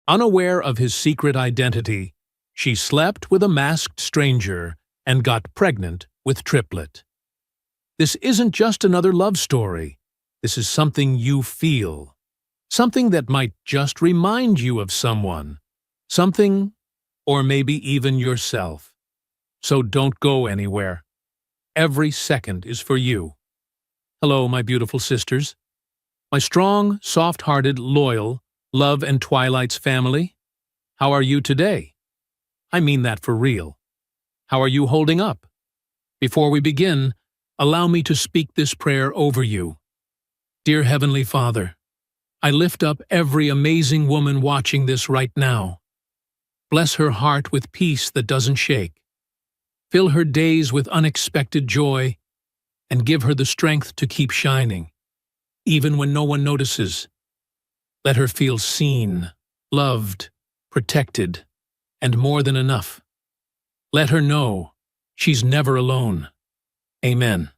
Unaware of his secret identity, she slept with a masked stranger and got pregnant with Triplet. This isn't just another love story. This is something you feel. Something that might just remind you of someone. Something, or maybe even yourself. So don't go anywhere. Every second is for you. Hello, my beautiful sisters. My strong, soft-hearted, loyal, Love and Twilight's family. How are you today? I mean that for real. How are you holding up? Before we begin, allow me to speak this prayer over you. Dear Heavenly Father, I lift up every amazing woman watching this right now. Bless her heart with peace that doesn't shake. Fill her days with unexpected joy, and give her the strength to keep shining, even when no one notices. Let her feel seen, loved, protected, and more than enough. Let her know she's never alone. Amen.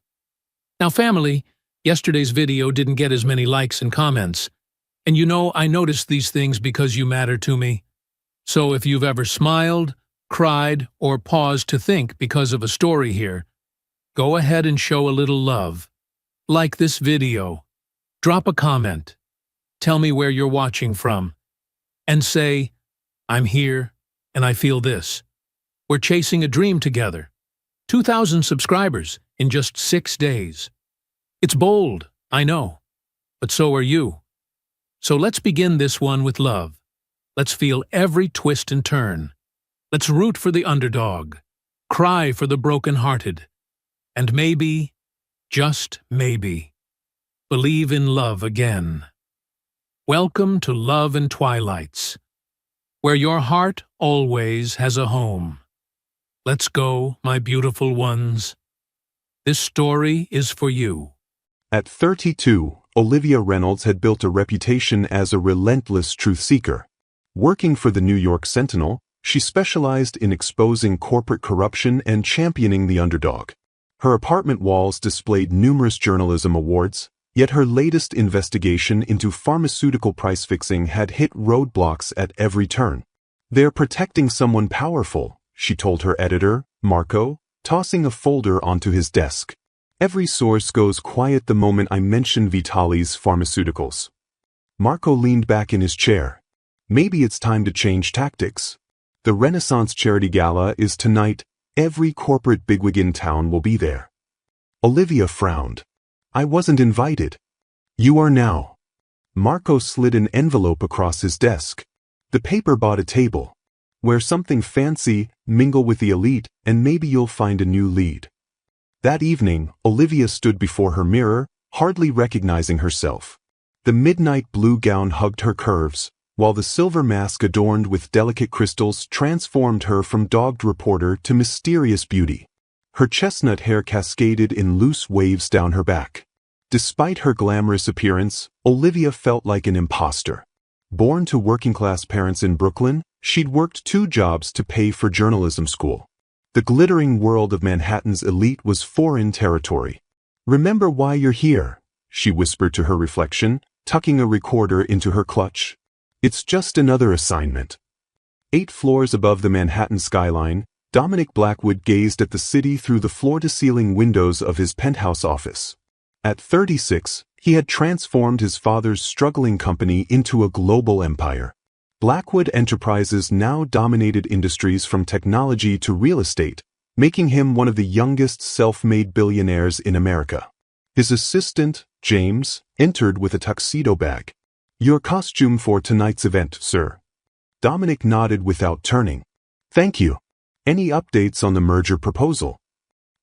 Now, family, yesterday's video didn't get as many likes and comments, and you know I noticed these things because you matter to me. So if you've ever smiled, cried, or paused to think because of a story here, go ahead and show a little love. Like this video. Drop a comment. Tell me where you're watching from. And say, I'm here, and I feel this. We're chasing a dream together. 2,000 subscribers in just 6 days. It's bold, I know, but so are you. So let's begin this one with love. Let's feel every twist and turn. Let's root for the underdog, cry for the broken-hearted, and maybe, just maybe, believe in love again. Welcome to Love and Twilights, where your heart always has a home. Let's go, my beautiful ones. This story is for you. At 32, Olivia Reynolds had built a reputation as a relentless truth seeker. Working for the New York Sentinel, she specialized in exposing corporate corruption and championing the underdog. Her apartment walls displayed numerous journalism awards, yet her latest investigation into pharmaceutical price-fixing had hit roadblocks at every turn. They're protecting someone powerful, she told her editor, Marco, tossing a folder onto his desk. Every source goes quiet the moment I mention Vitali's pharmaceuticals. Marco leaned back in his chair. Maybe it's time to change tactics. The Renaissance Charity Gala is tonight. Every corporate bigwig in town will be there. Olivia frowned. I wasn't invited. You are now. Marco slid an envelope across his desk. The paper bought a table. Wear something fancy, mingle with the elite, and maybe you'll find a new lead. That evening, Olivia stood before her mirror, hardly recognizing herself. The midnight blue gown hugged her curves, while the silver mask adorned with delicate crystals transformed her from dogged reporter to mysterious beauty. Her chestnut hair cascaded in loose waves down her back. Despite her glamorous appearance, Olivia felt like an imposter. Born to working-class parents in Brooklyn, she'd worked 2 jobs to pay for journalism school. The glittering world of Manhattan's elite was foreign territory. Remember why you're here, she whispered to her reflection, tucking a recorder into her clutch. It's just another assignment. 8 floors above the Manhattan skyline, Dominic Blackwood gazed at the city through the floor-to-ceiling windows of his penthouse office. At 36, he had transformed his father's struggling company into a global empire. Blackwood Enterprises now dominated industries from technology to real estate, making him one of the youngest self-made billionaires in America. His assistant, James, entered with a tuxedo bag. Your costume for tonight's event, sir. Dominic nodded without turning. Thank you. Any updates on the merger proposal?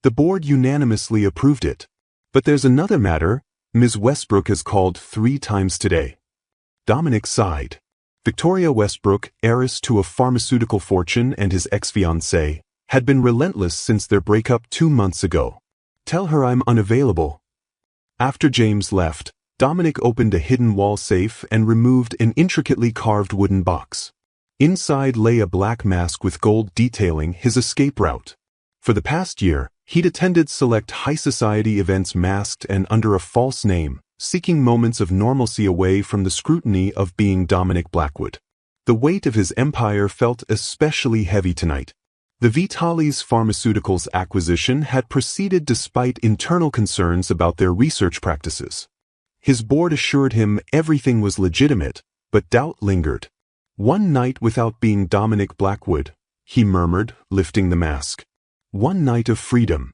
The board unanimously approved it. But there's another matter. Ms. Westbrook has called 3 times today. Dominic sighed. Victoria Westbrook, heiress to a pharmaceutical fortune and his ex-fiancée, had been relentless since their breakup 2 months ago. Tell her I'm unavailable. After James left, Dominic opened a hidden wall safe and removed an intricately carved wooden box. Inside lay a black mask with gold detailing his escape route. For the past year, he'd attended select high society events masked and under a false name, seeking moments of normalcy away from the scrutiny of being Dominic Blackwood. The weight of his empire felt especially heavy tonight. The Vitalis Pharmaceuticals acquisition had proceeded despite internal concerns about their research practices. His board assured him everything was legitimate, but doubt lingered. "One night without being Dominic Blackwood," he murmured, lifting the mask. "One night of freedom."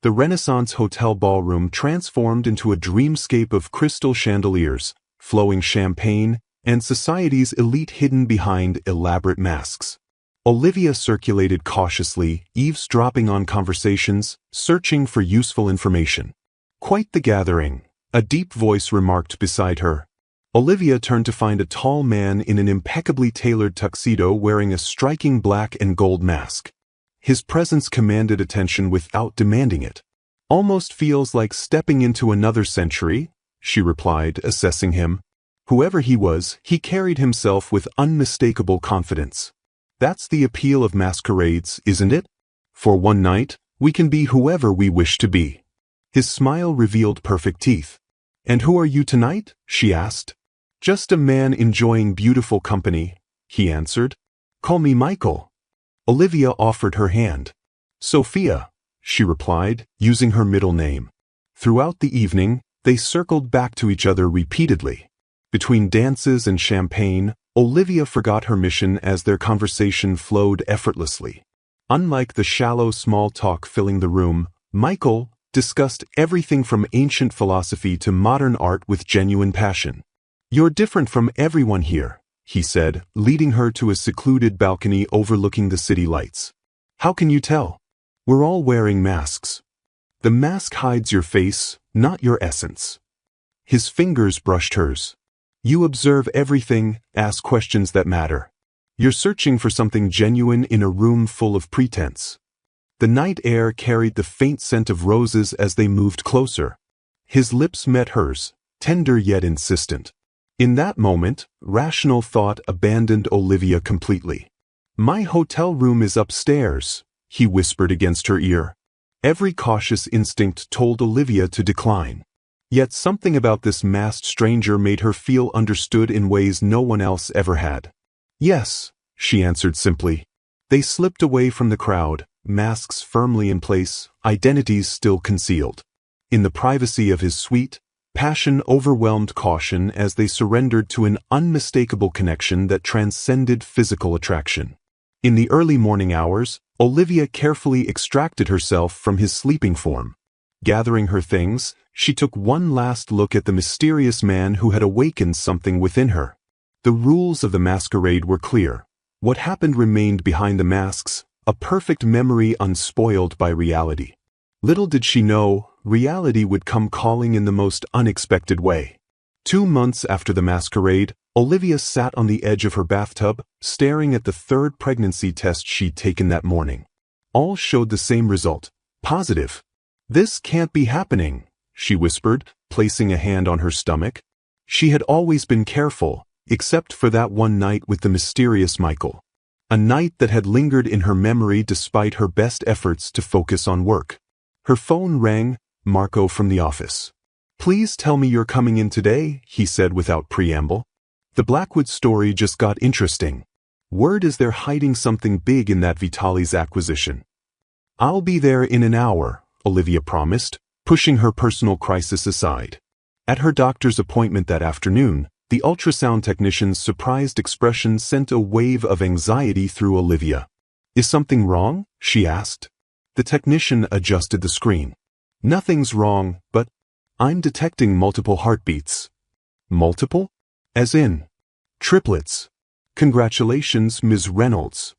The Renaissance Hotel ballroom transformed into a dreamscape of crystal chandeliers, flowing champagne, and society's elite hidden behind elaborate masks. Olivia circulated cautiously, eavesdropping on conversations, searching for useful information. "Quite the gathering," a deep voice remarked beside her. Olivia turned to find a tall man in an impeccably tailored tuxedo wearing a striking black and gold mask. His presence commanded attention without demanding it. "Almost feels like stepping into another century," she replied, assessing him. Whoever he was, he carried himself with unmistakable confidence. That's the appeal of masquerades, isn't it? For one night, we can be whoever we wish to be. His smile revealed perfect teeth. "And who are you tonight?" she asked. "Just a man enjoying beautiful company," he answered. "Call me Michael." Olivia offered her hand. "Sophia," she replied, using her middle name. Throughout the evening, they circled back to each other repeatedly. Between dances and champagne, Olivia forgot her mission as their conversation flowed effortlessly. Unlike the shallow small talk filling the room, Michael discussed everything from ancient philosophy to modern art with genuine passion. "You're different from everyone here," he said, leading her to a secluded balcony overlooking the city lights. "How can you tell? We're all wearing masks. The mask hides your face, not your essence." His fingers brushed hers. "You observe everything, ask questions that matter. You're searching for something genuine in a room full of pretense." The night air carried the faint scent of roses as they moved closer. His lips met hers, tender yet insistent. In that moment, rational thought abandoned Olivia completely. "My hotel room is upstairs," he whispered against her ear. Every cautious instinct told Olivia to decline. Yet something about this masked stranger made her feel understood in ways no one else ever had. "Yes," she answered simply. They slipped away from the crowd, masks firmly in place, identities still concealed. In the privacy of his suite, passion overwhelmed caution as they surrendered to an unmistakable connection that transcended physical attraction. In the early morning hours, Olivia carefully extracted herself from his sleeping form. Gathering her things, she took one last look at the mysterious man who had awakened something within her. The rules of the masquerade were clear. What happened remained behind the masks, a perfect memory unspoiled by reality. Little did she know, reality would come calling in the most unexpected way. 2 months after the masquerade, Olivia sat on the edge of her bathtub, staring at the third pregnancy test she'd taken that morning. All showed the same result: positive. "This can't be happening," she whispered, placing a hand on her stomach. She had always been careful, except for that one night with the mysterious Michael. A night that had lingered in her memory despite her best efforts to focus on work. Her phone rang, Marco from the office. "Please tell me you're coming in today," he said without preamble. "The Blackwood story just got interesting. Word is they're hiding something big in that Vitalis acquisition." "I'll be there in an hour," Olivia promised, pushing her personal crisis aside. At her doctor's appointment that afternoon, the ultrasound technician's surprised expression sent a wave of anxiety through Olivia. "Is something wrong?" she asked. The technician adjusted the screen. "Nothing's wrong, but I'm detecting multiple heartbeats." "Multiple? As in?" "Triplets. Congratulations, Ms. Reynolds."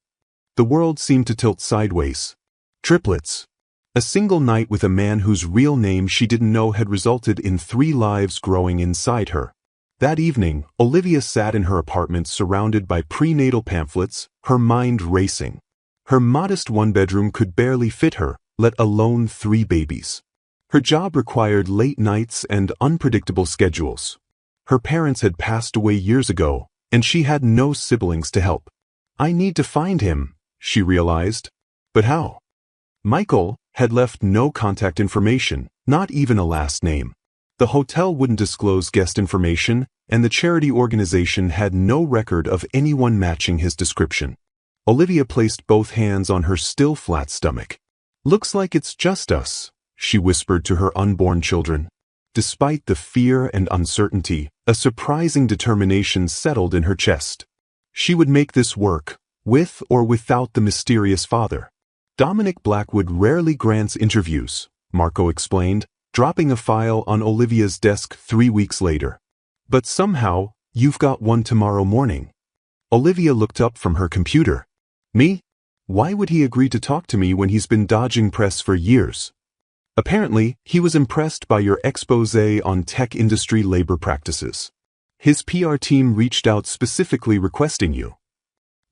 The world seemed to tilt sideways. Triplets. A single night with a man whose real name she didn't know had resulted in 3 lives growing inside her. That evening, Olivia sat in her apartment surrounded by prenatal pamphlets, her mind racing. Her modest one-bedroom could barely fit her, let alone 3 babies. Her job required late nights and unpredictable schedules. Her parents had passed away years ago, and she had no siblings to help. "I need to find him," she realized. But how? Michael had left no contact information, not even a last name. The hotel wouldn't disclose guest information, and the charity organization had no record of anyone matching his description. Olivia placed both hands on her still flat stomach. "Looks like it's just us," she whispered to her unborn children. Despite the fear and uncertainty, a surprising determination settled in her chest. She would make this work, with or without the mysterious father. "Dominic Blackwood rarely grants interviews," Marco explained, dropping a file on Olivia's desk 3 weeks later. "But somehow, you've got one tomorrow morning." Olivia looked up from her computer. "Me? Why would he agree to talk to me when he's been dodging press for years?" "Apparently, he was impressed by your exposé on tech industry labor practices. His PR team reached out specifically requesting you."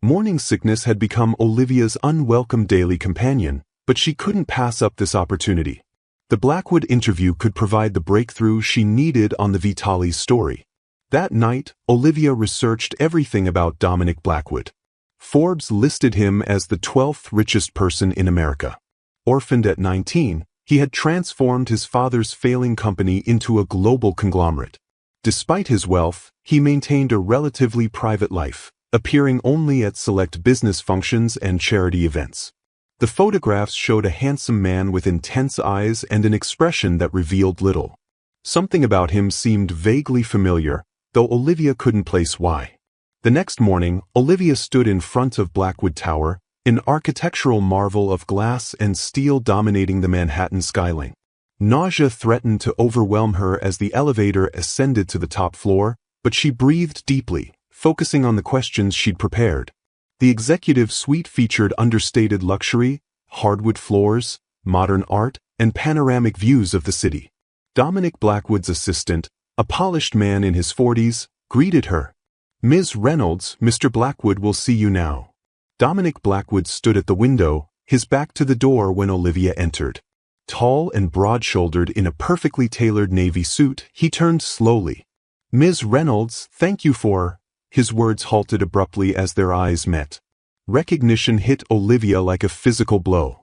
Morning sickness had become Olivia's unwelcome daily companion, but she couldn't pass up this opportunity. The Blackwood interview could provide the breakthrough she needed on the Vitalis story. That night, Olivia researched everything about Dominic Blackwood. Forbes listed him as the 12th richest person in America. Orphaned at 19, he had transformed his father's failing company into a global conglomerate. Despite his wealth, he maintained a relatively private life, appearing only at select business functions and charity events. The photographs showed a handsome man with intense eyes and an expression that revealed little. Something about him seemed vaguely familiar, though Olivia couldn't place why. The next morning, Olivia stood in front of Blackwood Tower, an architectural marvel of glass and steel dominating the Manhattan skyline. Nausea threatened to overwhelm her as the elevator ascended to the top floor, but she breathed deeply, focusing on the questions she'd prepared. The executive suite featured understated luxury, hardwood floors, modern art, and panoramic views of the city. Dominic Blackwood's assistant, a polished man in his 40s, greeted her. "Ms. Reynolds, Mr. Blackwood will see you now." Dominic Blackwood stood at the window, his back to the door when Olivia entered. Tall and broad-shouldered in a perfectly tailored navy suit, he turned slowly. "Ms. Reynolds, thank you for—" His words halted abruptly as their eyes met. Recognition hit Olivia like a physical blow.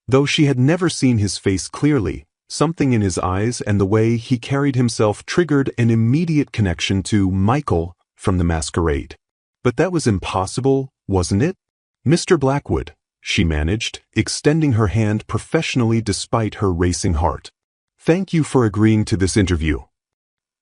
Though she had never seen his face clearly, something in his eyes and the way he carried himself triggered an immediate connection to Michael from the masquerade. But that was impossible, wasn't it? "Mr. Blackwood," she managed, extending her hand professionally despite her racing heart. "Thank you for agreeing to this interview."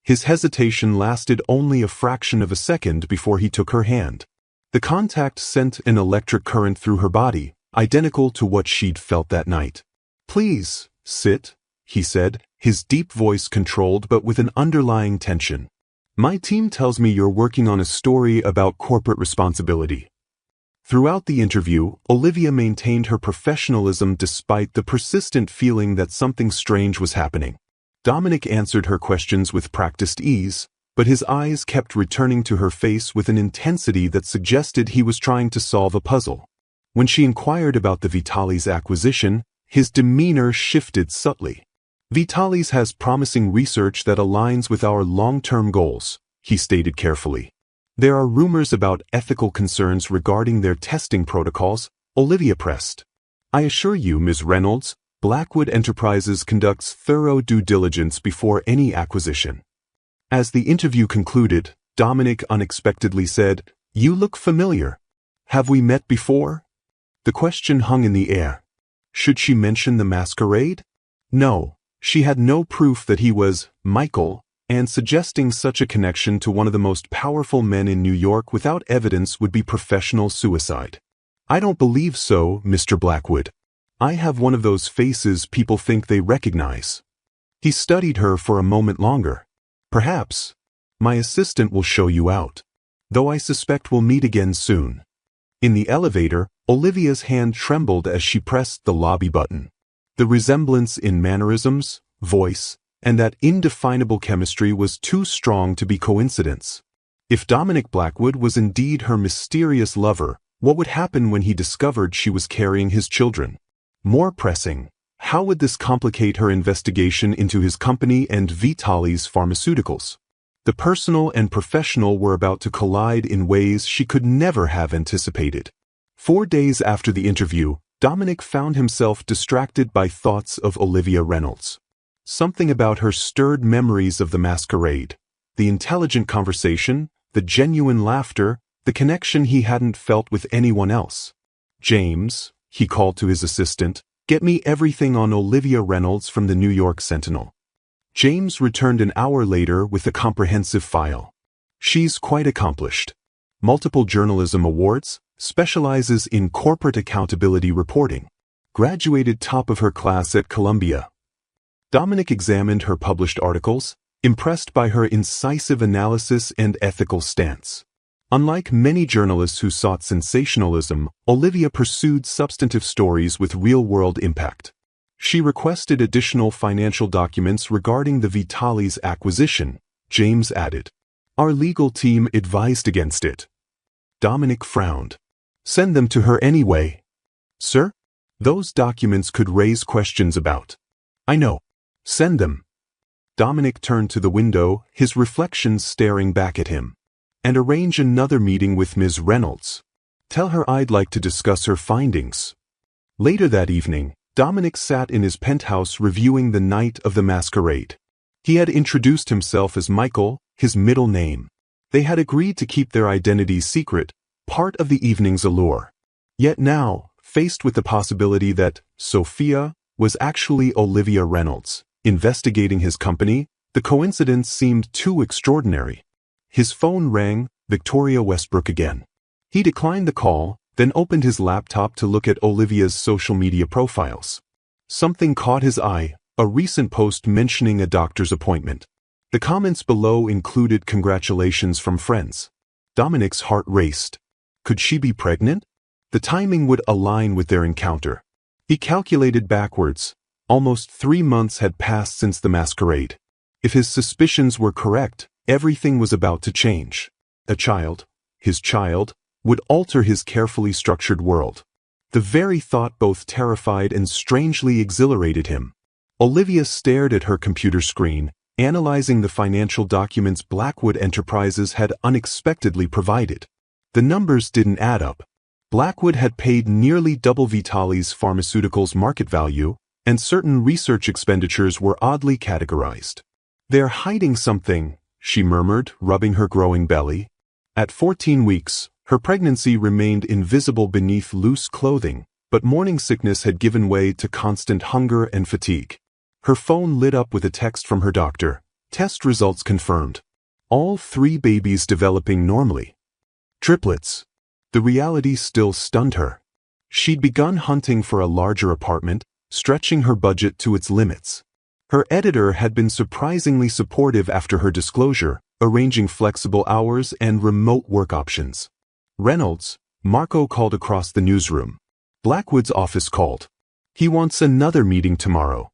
His hesitation lasted only a fraction of a second before he took her hand. The contact sent an electric current through her body, identical to what she'd felt that night. "Please, sit," he said, his deep voice controlled but with an underlying tension. "My team tells me you're working on a story about corporate responsibility." Throughout the interview, Olivia maintained her professionalism despite the persistent feeling that something strange was happening. Dominic answered her questions with practiced ease, but his eyes kept returning to her face with an intensity that suggested he was trying to solve a puzzle. When she inquired about the Vitalis acquisition, his demeanor shifted subtly. "Vitalis has promising research that aligns with our long-term goals," he stated carefully. "There are rumors about ethical concerns regarding their testing protocols," Olivia pressed. "I assure you, Ms. Reynolds, Blackwood Enterprises conducts thorough due diligence before any acquisition." As the interview concluded, Dominic unexpectedly said, "You look familiar. Have we met before?" The question hung in the air. Should she mention the masquerade? No, she had no proof that he was Michael, and suggesting such a connection to one of the most powerful men in New York without evidence would be professional suicide. "I don't believe so, Mr. Blackwood. I have one of those faces people think they recognize." He studied her for a moment longer. "Perhaps. My assistant will show you out. Though I suspect we'll meet again soon." In the elevator, Olivia's hand trembled as she pressed the lobby button. The resemblance in mannerisms, voice, and that indefinable chemistry was too strong to be coincidence. If Dominic Blackwood was indeed her mysterious lover, what would happen when he discovered she was carrying his children? More pressing, how would this complicate her investigation into his company and Vitalis Pharmaceuticals? The personal and professional were about to collide in ways she could never have anticipated. 4 days after the interview, Dominic found himself distracted by thoughts of Olivia Reynolds. Something about her stirred memories of the masquerade. The intelligent conversation, the genuine laughter, the connection he hadn't felt with anyone else. "James," he called to his assistant, "get me everything on Olivia Reynolds from the New York Sentinel." James returned an hour later with a comprehensive file. She's quite accomplished. Multiple journalism awards, specializes in corporate accountability reporting. Graduated top of her class at Columbia. Dominic examined her published articles, impressed by her incisive analysis and ethical stance. Unlike many journalists who sought sensationalism, Olivia pursued substantive stories with real-world impact. She requested additional financial documents regarding the Vitalis acquisition, James added. "Our legal team advised against it." Dominic frowned. "Send them to her anyway." "Sir? Those documents could raise questions about." "I know. Send them." Dominic turned to the window, his reflection staring back at him. "And arrange another meeting with Ms. Reynolds. Tell her I'd like to discuss her findings." Later that evening, Dominic sat in his penthouse reviewing the night of the masquerade. He had introduced himself as Michael, his middle name. They had agreed to keep their identities secret, part of the evening's allure. Yet now, faced with the possibility that Sophia was actually Olivia Reynolds, investigating his company, the coincidence seemed too extraordinary. His phone rang, Victoria Westbrook again. He declined the call, then opened his laptop to look at Olivia's social media profiles. Something caught his eye, a recent post mentioning a doctor's appointment. The comments below included congratulations from friends. Dominic's heart raced. Could she be pregnant? The timing would align with their encounter. He calculated backwards. Almost 3 months had passed since the masquerade. If his suspicions were correct, everything was about to change. A child, his child, would alter his carefully structured world. The very thought both terrified and strangely exhilarated him. Olivia stared at her computer screen, analyzing the financial documents Blackwood Enterprises had unexpectedly provided. The numbers didn't add up. Blackwood had paid nearly double Vitalis Pharmaceuticals' market value, and certain research expenditures were oddly categorized. "They're hiding something," she murmured, rubbing her growing belly. At 14 weeks, her pregnancy remained invisible beneath loose clothing, but morning sickness had given way to constant hunger and fatigue. Her phone lit up with a text from her doctor. Test results confirmed. All 3 babies developing normally. Triplets. The reality still stunned her. She'd begun hunting for a larger apartment, stretching her budget to its limits. Her editor had been surprisingly supportive after her disclosure, arranging flexible hours and remote work options. Reynolds, Marco called across the newsroom. Blackwood's office called. "He wants another meeting tomorrow."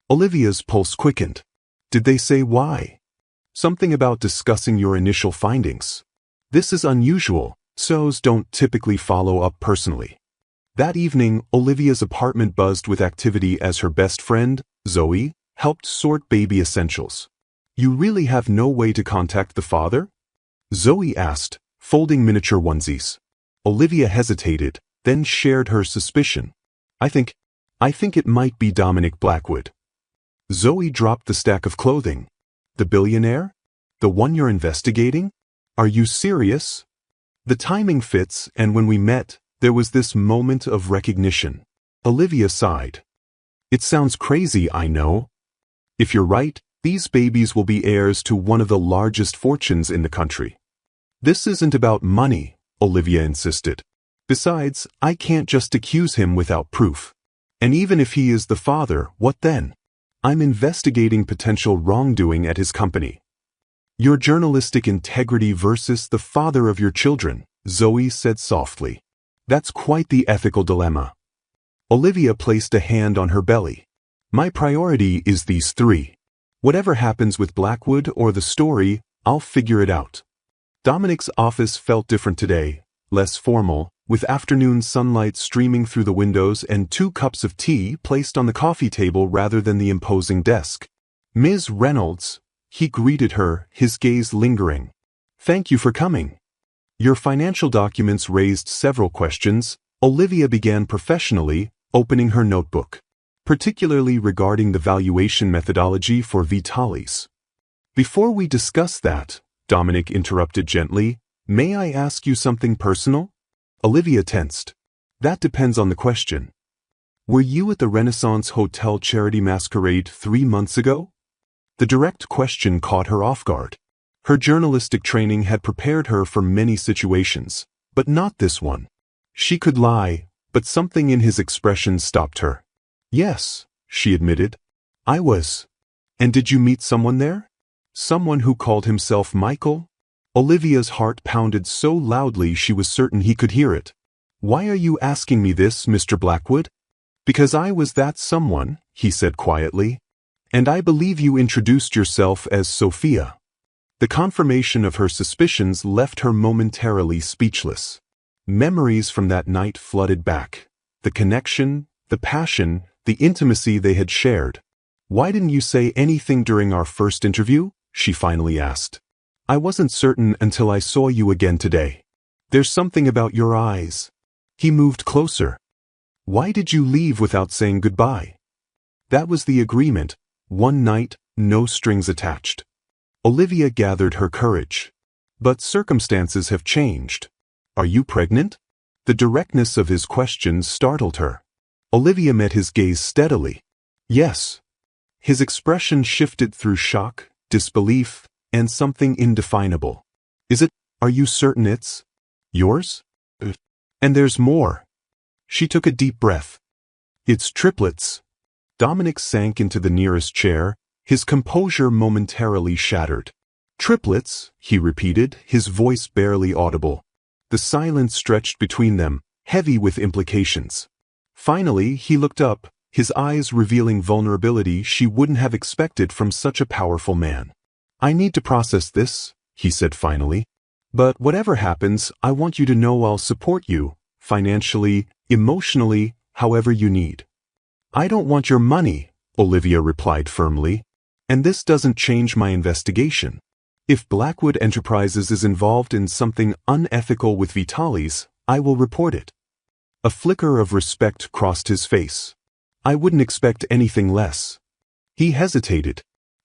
Olivia's pulse quickened. "Did they say why?" "Something about discussing your initial findings. This is unusual, SOs don't typically follow up personally." That evening, Olivia's apartment buzzed with activity as her best friend, Zoe, helped sort baby essentials. "You really have no way to contact the father?" Zoe asked, folding miniature onesies. Olivia hesitated, then shared her suspicion. I think it might be Dominic Blackwood." Zoe dropped the stack of clothing. "The billionaire? The one you're investigating? Are you serious?" The timing fits, and when we met, there was this moment of recognition. Olivia sighed. "It sounds crazy, I know. If you're right, these babies will be heirs to one of the largest fortunes in the country." "This isn't about money," Olivia insisted. "Besides, I can't just accuse him without proof. And even if he is the father, what then? I'm investigating potential wrongdoing at his company." "Your journalistic integrity versus the father of your children," Zoe said softly. "That's quite the ethical dilemma." Olivia placed a hand on her belly. "My priority is these 3. Whatever happens with Blackwood or the story, I'll figure it out." Dominic's office felt different today, less formal, with afternoon sunlight streaming through the windows and 2 cups of tea placed on the coffee table rather than the imposing desk. "Ms. Reynolds," he greeted her, his gaze lingering. "Thank you for coming." "Your financial documents raised several questions," Olivia began professionally, opening her notebook. particularly regarding the valuation methodology for Vitalis. Before we discuss that, Dominic interrupted gently, may I ask you something personal? Olivia tensed. That depends on the question. Were you at the Renaissance Hotel charity masquerade 3 months ago? The direct question caught her off guard. Her journalistic training had prepared her for many situations, but not this one. She could lie, but something in his expression stopped her. Yes, she admitted. I was. And did you meet someone there? Someone who called himself Michael? Olivia's heart pounded so loudly she was certain he could hear it. Why are you asking me this, Mr. Blackwood? Because I was that someone, he said quietly. And I believe you introduced yourself as Sophia. The confirmation of her suspicions left her momentarily speechless. Memories from that night flooded back. The connection, the passion, the intimacy they had shared. Why didn't you say anything during our first interview? She finally asked. I wasn't certain until I saw you again today. There's something about your eyes. He moved closer. Why did you leave without saying goodbye? That was the agreement. One night, no strings attached. Olivia gathered her courage. But circumstances have changed. Are you pregnant? The directness of his questions startled her. Olivia met his gaze steadily. Yes. His expression shifted through shock, disbelief, and something indefinable. Is it? Are you certain it's yours? And there's more. She took a deep breath. It's triplets. Dominic sank into the nearest chair, his composure momentarily shattered. Triplets, he repeated, his voice barely audible. The silence stretched between them, heavy with implications. Finally, he looked up, his eyes revealing vulnerability she wouldn't have expected from such a powerful man. I need to process this, he said finally. But whatever happens, I want you to know I'll support you, financially, emotionally, however you need. I don't want your money, Olivia replied firmly. And this doesn't change my investigation. If Blackwood Enterprises is involved in something unethical with Vitalis, I will report it. A flicker of respect crossed his face. I wouldn't expect anything less. He hesitated.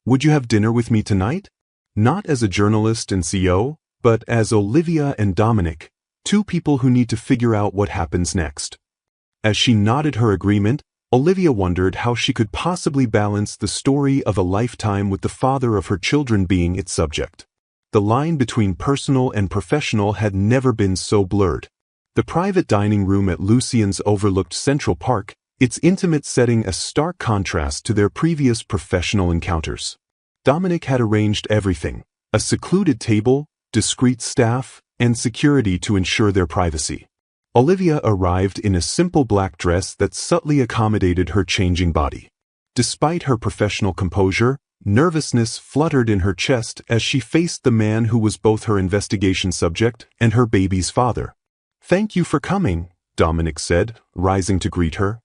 Would you have dinner with me tonight? Not as a journalist and CEO, but as Olivia and Dominic, two people who need to figure out what happens next. As she nodded her agreement, Olivia wondered how she could possibly balance the story of a lifetime with the father of her children being its subject. The line between personal and professional had never been so blurred. The private dining room at Lucian's overlooked Central Park, its intimate setting a stark contrast to their previous professional encounters. Dominic had arranged everything: a secluded table, discreet staff, and security to ensure their privacy. Olivia arrived in a simple black dress that subtly accommodated her changing body. Despite her professional composure, nervousness fluttered in her chest as she faced the man who was both her investigation subject and her baby's father. Thank you for coming, Dominic said, rising to greet her.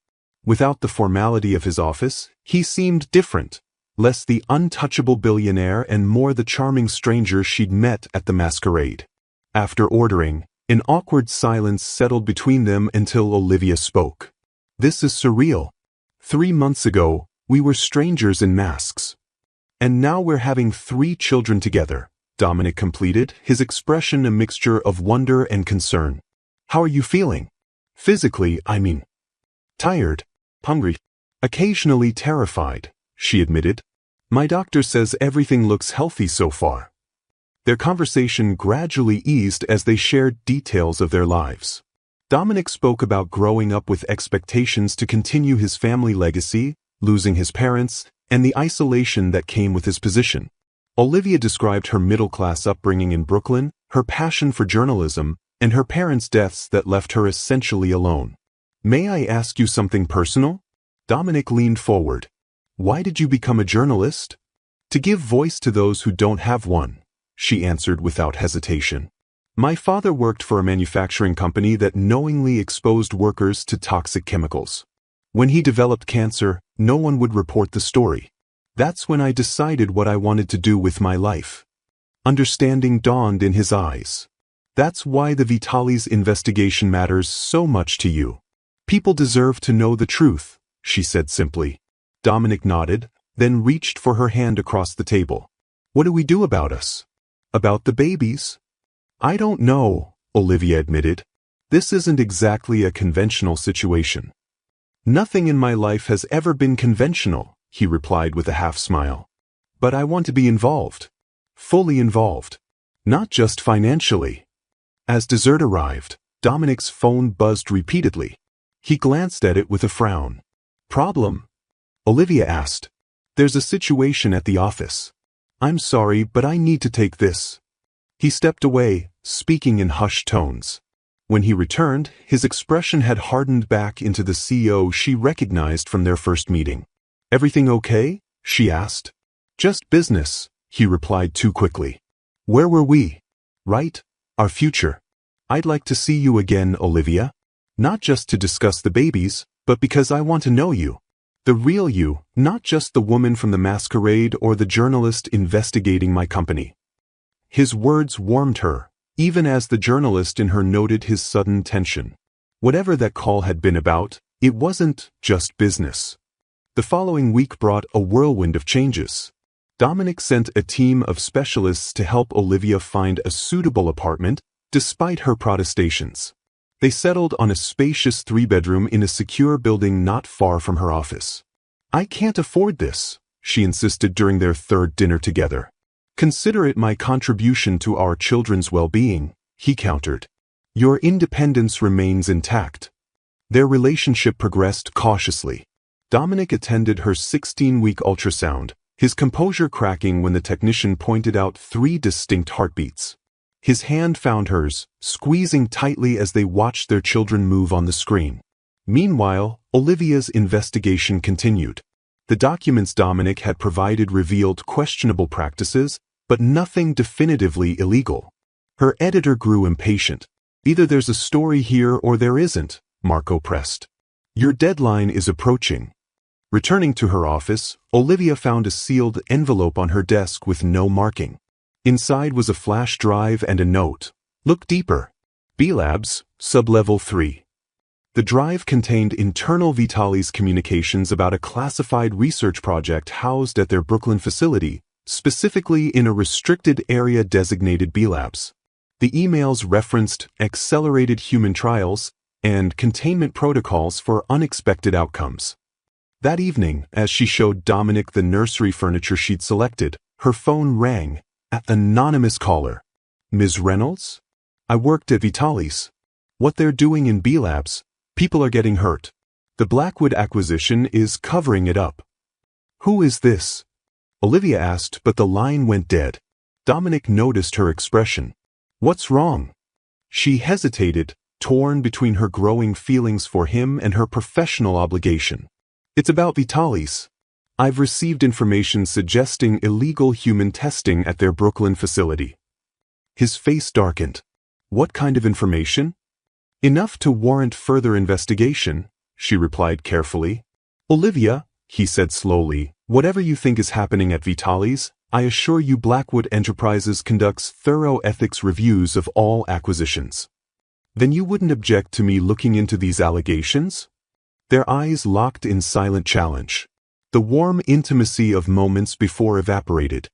Without the formality of his office, he seemed different, less the untouchable billionaire and more the charming stranger she'd met at the masquerade. After ordering, an awkward silence settled between them until Olivia spoke. This is surreal. 3 months ago, we were strangers in masks. And now we're having 3 children together, Dominic completed, his expression a mixture of wonder and concern. How are you feeling? Physically, I mean. Tired, hungry, occasionally terrified, she admitted. My doctor says everything looks healthy so far. Their conversation gradually eased as they shared details of their lives. Dominic spoke about growing up with expectations to continue his family legacy, losing his parents, and the isolation that came with his position. Olivia described her middle-class upbringing in Brooklyn, her passion for journalism, and her parents' deaths that left her essentially alone. May I ask you something personal? Dominic leaned forward. Why did you become a journalist? To give voice to those who don't have one, she answered without hesitation. My father worked for a manufacturing company that knowingly exposed workers to toxic chemicals. When he developed cancer, no one would report the story. That's when I decided what I wanted to do with my life. Understanding dawned in his eyes. That's why the Vitalis investigation matters so much to you. People deserve to know the truth, she said simply. Dominic nodded, then reached for her hand across the table. What do we do about us? About the babies? I don't know, Olivia admitted. This isn't exactly a conventional situation. Nothing in my life has ever been conventional, he replied with a half-smile. But I want to be involved. Fully involved. Not just financially. As dessert arrived, Dominic's phone buzzed repeatedly. He glanced at it with a frown. Problem? Olivia asked. There's a situation at the office. I'm sorry, but I need to take this. He stepped away, speaking in hushed tones. When he returned, his expression had hardened back into the CEO she recognized from their first meeting. Everything okay? She asked. Just business, he replied too quickly. Where were we? Right? Our future. I'd like to see you again, Olivia. Not just to discuss the babies, but because I want to know you. The real you, not just the woman from the masquerade or the journalist investigating my company. His words warmed her, even as the journalist in her noted his sudden tension. Whatever that call had been about, it wasn't just business. The following week brought a whirlwind of changes. Dominic sent a team of specialists to help Olivia find a suitable apartment, despite her protestations. They settled on a spacious 3-bedroom in a secure building not far from her office. I can't afford this, she insisted during their third dinner together. Consider it my contribution to our children's well-being, he countered. Your independence remains intact. Their relationship progressed cautiously. Dominic attended her 16-week ultrasound, his composure cracking when the technician pointed out 3 distinct heartbeats. His hand found hers, squeezing tightly as they watched their children move on the screen. Meanwhile, Olivia's investigation continued. The documents Dominic had provided revealed questionable practices, but nothing definitively illegal. Her editor grew impatient. Either there's a story here or there isn't, Marco pressed. Your deadline is approaching. Returning to her office, Olivia found a sealed envelope on her desk with no marking. Inside was a flash drive and a note. Look deeper. B-Labs, Sublevel 3. The drive contained internal Vitali's communications about a classified research project housed at their Brooklyn facility, specifically in a restricted area designated B-Labs. The emails referenced accelerated human trials and containment protocols for unexpected outcomes. That evening, as she showed Dominic the nursery furniture she'd selected, her phone rang. An anonymous caller. Ms. Reynolds? I worked at Vitali's. What they're doing in B-Labs, people are getting hurt. The Blackwood acquisition is covering it up. Who is this? Olivia asked, but the line went dead. Dominic noticed her expression. What's wrong? She hesitated, torn between her growing feelings for him and her professional obligation. It's about Vitali's. I've received information suggesting illegal human testing at their Brooklyn facility. His face darkened. What kind of information? Enough to warrant further investigation, she replied carefully. Olivia, he said slowly, whatever you think is happening at Vitali's, I assure you Blackwood Enterprises conducts thorough ethics reviews of all acquisitions. Then you wouldn't object to me looking into these allegations? Their eyes locked in silent challenge. The warm intimacy of moments before evaporated.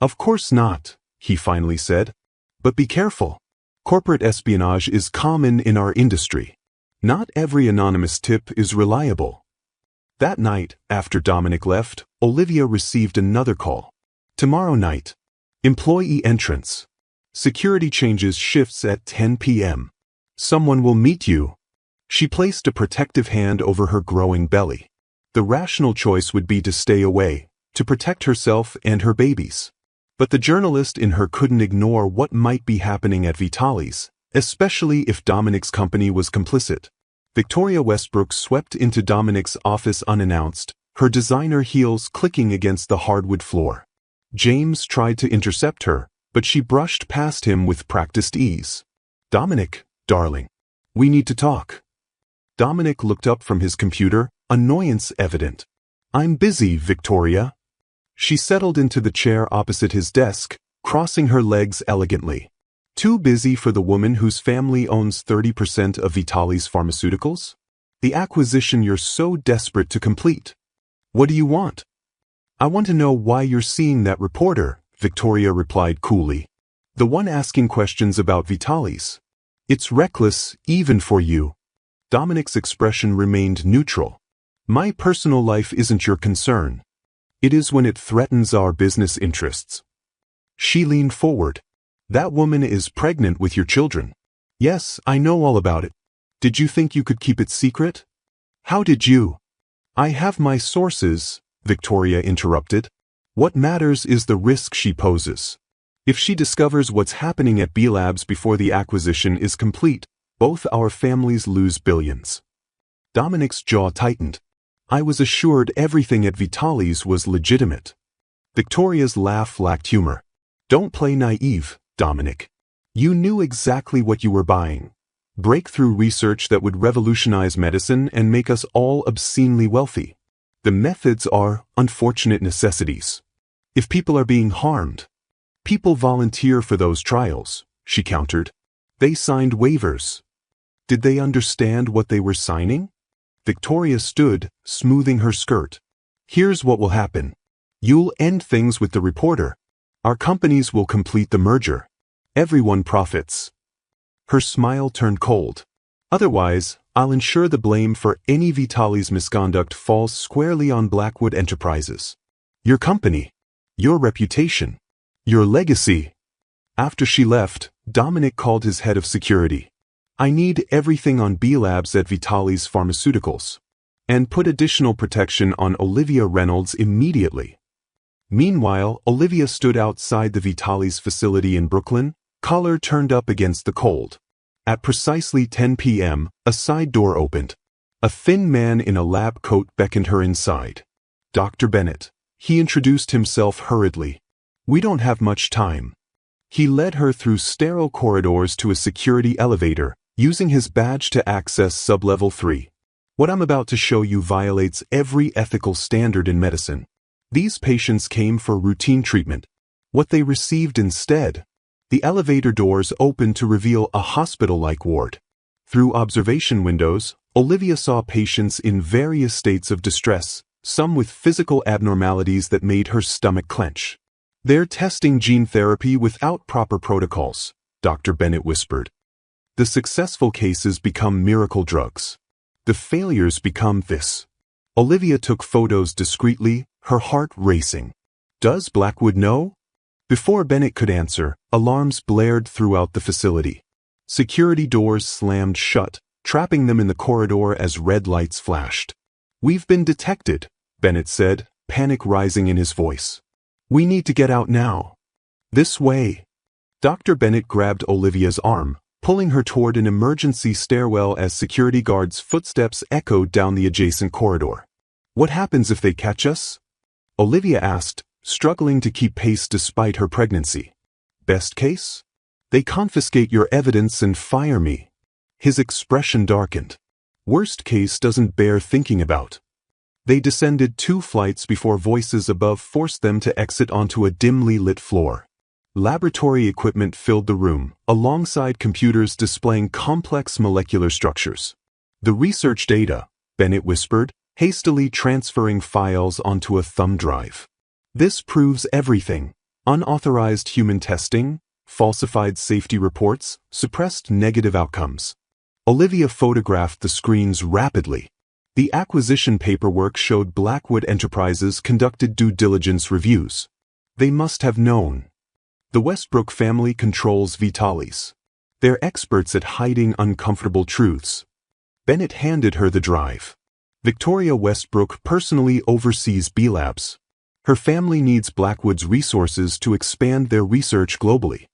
Of course not, he finally said. But be careful. Corporate espionage is common in our industry. Not every anonymous tip is reliable. That night, after Dominic left, Olivia received another call. Tomorrow night. Employee entrance. Security changes shifts at 10 p.m. Someone will meet you. She placed a protective hand over her growing belly. The rational choice would be to stay away, to protect herself and her babies. But the journalist in her couldn't ignore what might be happening at Vitali's, especially if Dominic's company was complicit. Victoria Westbrook swept into Dominic's office unannounced, her designer heels clicking against the hardwood floor. James tried to intercept her, but she brushed past him with practiced ease. Dominic, darling, we need to talk. Dominic looked up from his computer, annoyance evident. I'm busy, Victoria. She settled into the chair opposite his desk, crossing her legs elegantly. Too busy for the woman whose family owns 30% of Vitali's pharmaceuticals? The acquisition you're so desperate to complete. What do you want? I want to know why you're seeing that reporter, Victoria replied coolly. The one asking questions about Vitalis. It's reckless, even for you. Dominic's expression remained neutral. My personal life isn't your concern. It is when it threatens our business interests. She leaned forward. That woman is pregnant with your children. Yes, I know all about it. Did you think you could keep it secret? How did you? I have my sources, Victoria interrupted. What matters is the risk she poses. If she discovers what's happening at B Labs before the acquisition is complete, both our families lose billions. Dominic's jaw tightened. I was assured everything at Vitalis was legitimate. Victoria's laugh lacked humor. Don't play naive, Dominic. You knew exactly what you were buying. Breakthrough research that would revolutionize medicine and make us all obscenely wealthy. The methods are unfortunate necessities. If people are being harmed, people volunteer for those trials, she countered. They signed waivers. Did they understand what they were signing? Victoria stood, smoothing her skirt. Here's what will happen. You'll end things with the reporter. Our companies will complete the merger. Everyone profits. Her smile turned cold. Otherwise, I'll ensure the blame for any Vitalis misconduct falls squarely on Blackwood Enterprises. Your company. Your reputation. Your legacy. After she left, Dominic called his head of security. I need everything on B Labs at Vitalis Pharmaceuticals. And put additional protection on Olivia Reynolds immediately. Meanwhile, Olivia stood outside the Vitalis facility in Brooklyn, collar turned up against the cold. At precisely 10 p.m., a side door opened. A thin man in a lab coat beckoned her inside. Dr. Bennett. He introduced himself hurriedly. We don't have much time. He led her through sterile corridors to a security elevator, using his badge to access sublevel 3. What I'm about to show you violates every ethical standard in medicine. These patients came for routine treatment. What they received instead. The elevator doors opened to reveal a hospital-like ward. Through observation windows, Olivia saw patients in various states of distress, some with physical abnormalities that made her stomach clench. They're testing gene therapy without proper protocols, Dr. Bennett whispered. The successful cases become miracle drugs. The failures become this. Olivia took photos discreetly, her heart racing. Does Blackwood know? Before Bennett could answer, alarms blared throughout the facility. Security doors slammed shut, trapping them in the corridor as red lights flashed. We've been detected, Bennett said, panic rising in his voice. We need to get out now. This way. Dr. Bennett grabbed Olivia's arm, pulling her toward an emergency stairwell as security guards' footsteps echoed down the adjacent corridor. What happens if they catch us? Olivia asked, struggling to keep pace despite her pregnancy. Best case? They confiscate your evidence and fire me. His expression darkened. Worst case doesn't bear thinking about. They descended 2 flights before voices above forced them to exit onto a dimly lit floor. Laboratory equipment filled the room, alongside computers displaying complex molecular structures. The research data, Bennett whispered, hastily transferring files onto a thumb drive. This proves everything. Unauthorized human testing, falsified safety reports, suppressed negative outcomes. Olivia photographed the screens rapidly. The acquisition paperwork showed Blackwood Enterprises conducted due diligence reviews. They must have known. The Westbrook family controls Vitalis. They're experts at hiding uncomfortable truths. Bennett handed her the drive. Victoria Westbrook personally oversees B Labs. Her family needs Blackwood's resources to expand their research globally.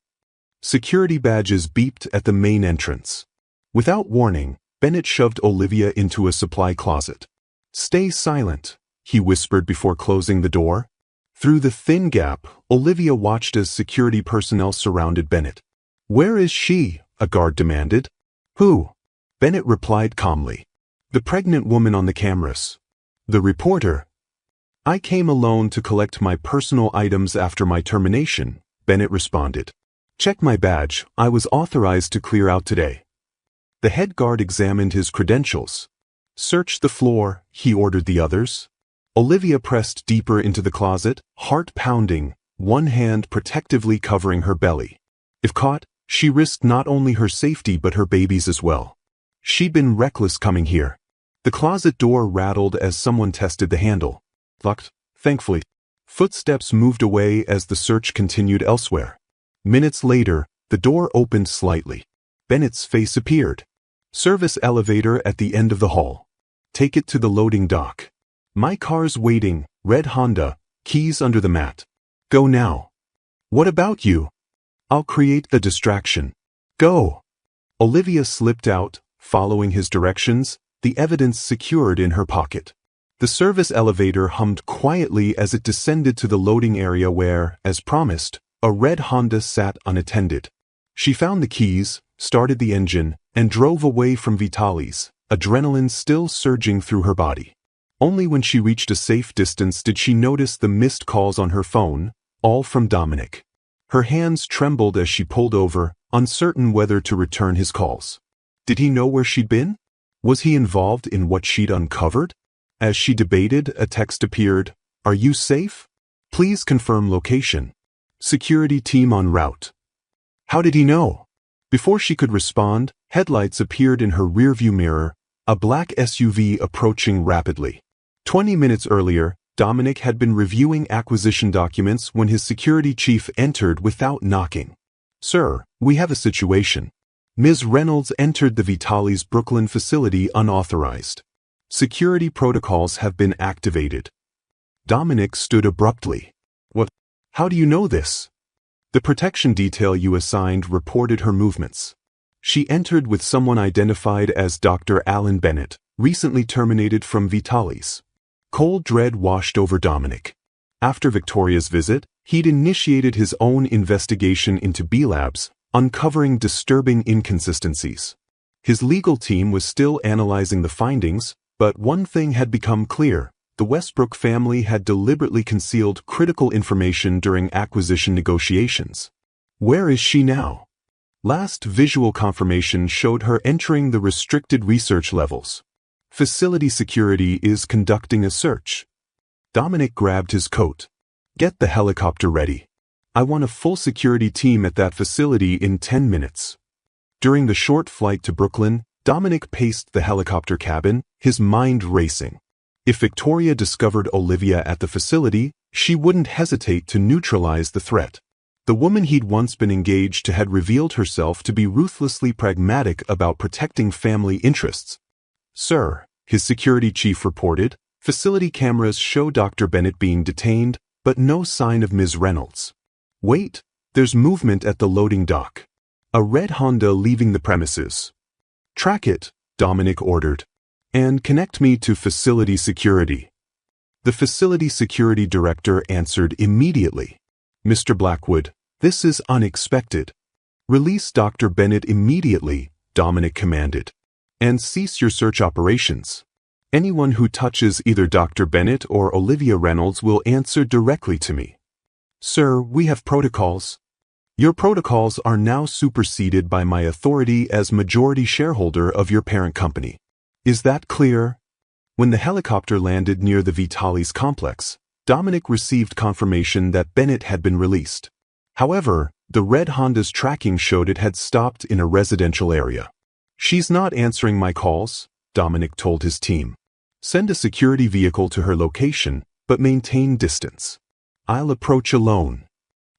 Security badges beeped at the main entrance. Without warning, Bennett shoved Olivia into a supply closet. Stay silent, he whispered before closing the door. Through the thin gap, Olivia watched as security personnel surrounded Bennett. Where is she? A guard demanded. Who? Bennett replied calmly. The pregnant woman on the cameras. The reporter. I came alone to collect my personal items after my termination, Bennett responded. Check my badge, I was authorized to clear out today. The head guard examined his credentials. "Search the floor," he ordered the others. Olivia pressed deeper into the closet, heart pounding, one hand protectively covering her belly. If caught, she risked not only her safety but her baby's as well. She'd been reckless coming here. The closet door rattled as someone tested the handle. Locked, thankfully. Footsteps moved away as the search continued elsewhere. Minutes later, the door opened slightly. Bennett's face appeared. "Service elevator at the end of the hall. Take it to the loading dock. My car's waiting, red Honda, keys under the mat. Go now." "What about you?" "I'll create the distraction. Go." Olivia slipped out, following his directions, the evidence secured in her pocket. The service elevator hummed quietly as it descended to the loading area where, as promised, a red Honda sat unattended. She found the keys, started the engine, and drove away from Vitalis, adrenaline still surging through her body. Only when she reached a safe distance did she notice the missed calls on her phone, all from Dominic. Her hands trembled as she pulled over, uncertain whether to return his calls. Did he know where she'd been? Was he involved in what she'd uncovered? As she debated, a text appeared. "Are you safe? Please confirm location. Security team en route." How did he know? Before she could respond, headlights appeared in her rearview mirror, a black SUV approaching rapidly. 20 minutes earlier, Dominic had been reviewing acquisition documents when his security chief entered without knocking. "Sir, we have a situation." Ms. Reynolds entered the Vitalis Brooklyn facility unauthorized. "Security protocols have been activated." Dominic stood abruptly. "What? How do you know this?" "The protection detail you assigned reported her movements. She entered with someone identified as Dr. Alan Bennett, recently terminated from Vitalis." Cold dread washed over Dominic. After Victoria's visit, he'd initiated his own investigation into B-Labs, uncovering disturbing inconsistencies. His legal team was still analyzing the findings, but one thing had become clear: the Westbrook family had deliberately concealed critical information during acquisition negotiations. Where is she now? Last visual confirmation showed her entering the restricted research levels. Facility security is conducting a search. Dominic grabbed his coat. "Get the helicopter ready. I want a full security team at that facility in 10 minutes. During the short flight to Brooklyn, Dominic paced the helicopter cabin, his mind racing. If Victoria discovered Olivia at the facility, she wouldn't hesitate to neutralize the threat. The woman he'd once been engaged to had revealed herself to be ruthlessly pragmatic about protecting family interests. "Sir," his security chief reported, "facility cameras show Dr. Bennett being detained, but no sign of Ms. Reynolds." "Wait, there's movement at the loading dock. A red Honda leaving the premises." "Track it," Dominic ordered, "and connect me to facility security." The facility security director answered immediately. "Mr. Blackwood, this is unexpected. Release Dr. Bennett immediately," Dominic commanded, "and cease your search operations. Anyone who touches either Dr. Bennett or Olivia Reynolds will answer directly to me." "Sir, we have protocols." "Your protocols are now superseded by my authority as majority shareholder of your parent company. Is that clear?" When the helicopter landed near the Vitalis complex, Dominic received confirmation that Bennett had been released. However, the red Honda's tracking showed it had stopped in a residential area. "She's not answering my calls," Dominic told his team. "Send a security vehicle to her location, but maintain distance. I'll approach alone."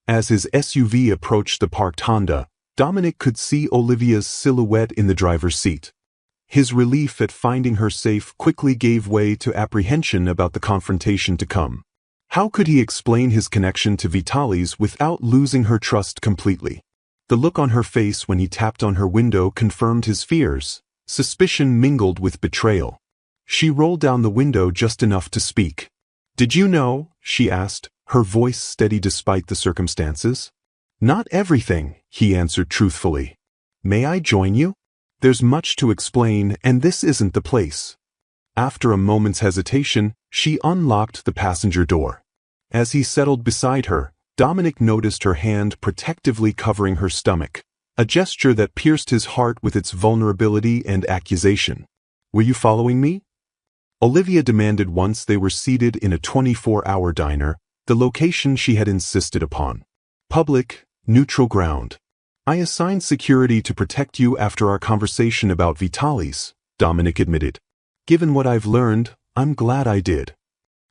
As his SUV approached the parked Honda, Dominic could see Olivia's silhouette in the driver's seat. His relief at finding her safe quickly gave way to apprehension about the confrontation to come. How could he explain his connection to Vitalis without losing her trust completely? The look on her face when he tapped on her window confirmed his fears. Suspicion mingled with betrayal. She rolled down the window just enough to speak. "Did you know?" she asked, her voice steady despite the circumstances. "Not everything," he answered truthfully. "May I join you? There's much to explain, and this isn't the place." After a moment's hesitation, she unlocked the passenger door. As he settled beside her, Dominic noticed her hand protectively covering her stomach, a gesture that pierced his heart with its vulnerability and accusation. "Were you following me?" Olivia demanded once they were seated in a 24-hour diner, the location she had insisted upon. Public, neutral ground. I assigned security to protect you after our conversation about Vitalis, Dominic admitted. Given what I've learned, I'm glad I did.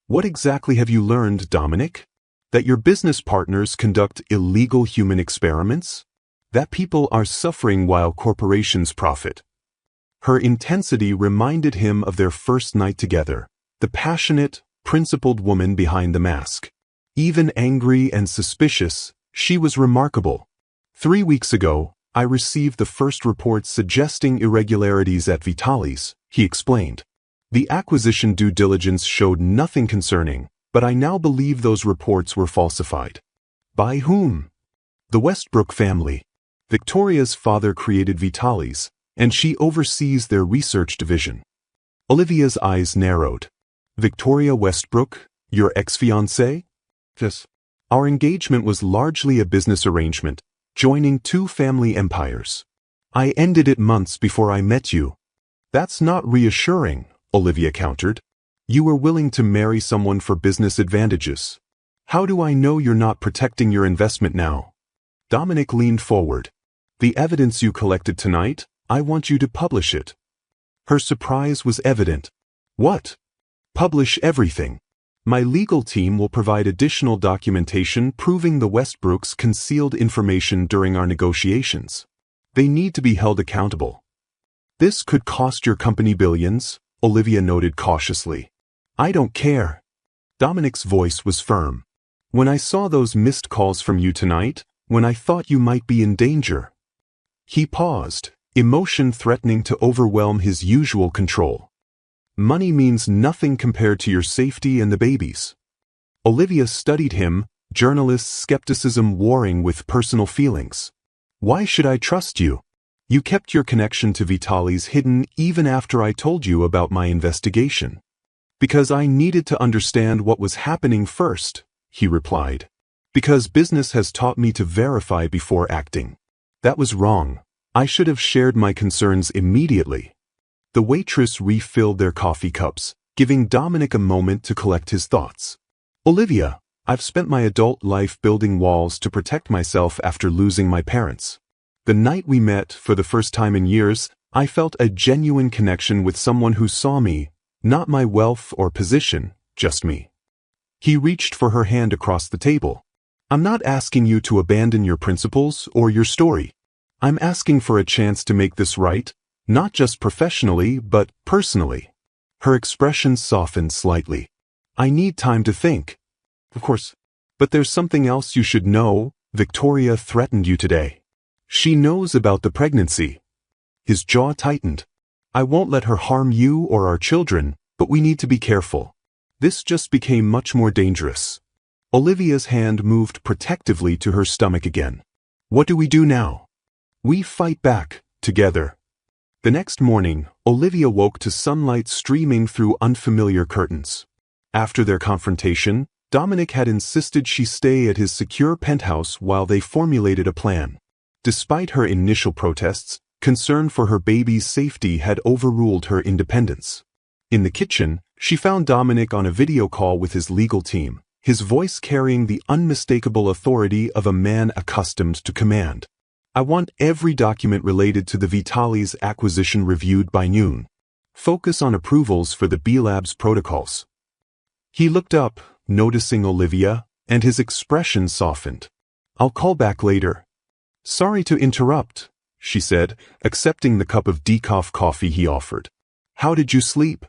What exactly have you learned, Dominic? That your business partners conduct illegal human experiments? That people are suffering while corporations profit? Her intensity reminded him of their first night together, the passionate, principled woman behind the mask. Even angry and suspicious, she was remarkable. 3 weeks ago, I received the first reports suggesting irregularities at Vitalis, he explained. The acquisition due diligence showed nothing concerning, but I now believe those reports were falsified. By whom? The Westbrook family. Victoria's father created Vitalis, and she oversees their research division. Olivia's eyes narrowed. Victoria Westbrook, your ex-fiancée? Yes. Our engagement was largely a business arrangement, joining two family empires. I ended it months before I met you. That's not reassuring, Olivia countered. You were willing to marry someone for business advantages. How do I know you're not protecting your investment now? Dominic leaned forward. The evidence you collected tonight, I want you to publish it. Her surprise was evident. What? Publish everything. My legal team will provide additional documentation proving the Westbrooks concealed information during our negotiations. They need to be held accountable. This could cost your company billions, Olivia noted cautiously. I don't care. Dominic's voice was firm. When I saw those missed calls from you tonight, when I thought you might be in danger. He paused, emotion threatening to overwhelm his usual control. Money means nothing compared to your safety and the babies. Olivia studied him, journalist skepticism warring with personal feelings. Why should I trust you? You kept your connection to Vitalis hidden even after I told you about my investigation. Because I needed to understand what was happening first, he replied. Because business has taught me to verify before acting. That was wrong. I should have shared my concerns immediately. The waitress refilled their coffee cups, giving Dominic a moment to collect his thoughts. Olivia, I've spent my adult life building walls to protect myself after losing my parents. The night we met, for the first time in years, I felt a genuine connection with someone who saw me, not my wealth or position, just me. He reached for her hand across the table. I'm not asking you to abandon your principles or your story. I'm asking for a chance to make this right. Not just professionally, but personally. Her expression softened slightly. I need time to think. Of course. But there's something else you should know. Victoria threatened you today. She knows about the pregnancy. His jaw tightened. I won't let her harm you or our children, but we need to be careful. This just became much more dangerous. Olivia's hand moved protectively to her stomach again. What do we do now? We fight back, together. The next morning, Olivia woke to sunlight streaming through unfamiliar curtains. After their confrontation, Dominic had insisted she stay at his secure penthouse while they formulated a plan. Despite her initial protests, concern for her baby's safety had overruled her independence. In the kitchen, she found Dominic on a video call with his legal team, his voice carrying the unmistakable authority of a man accustomed to command. I want every document related to the Vitalis acquisition reviewed by noon. Focus on approvals for the B-Labs protocols. He looked up, noticing Olivia, and his expression softened. I'll call back later. Sorry to interrupt, she said, accepting the cup of decaf coffee he offered. How did you sleep?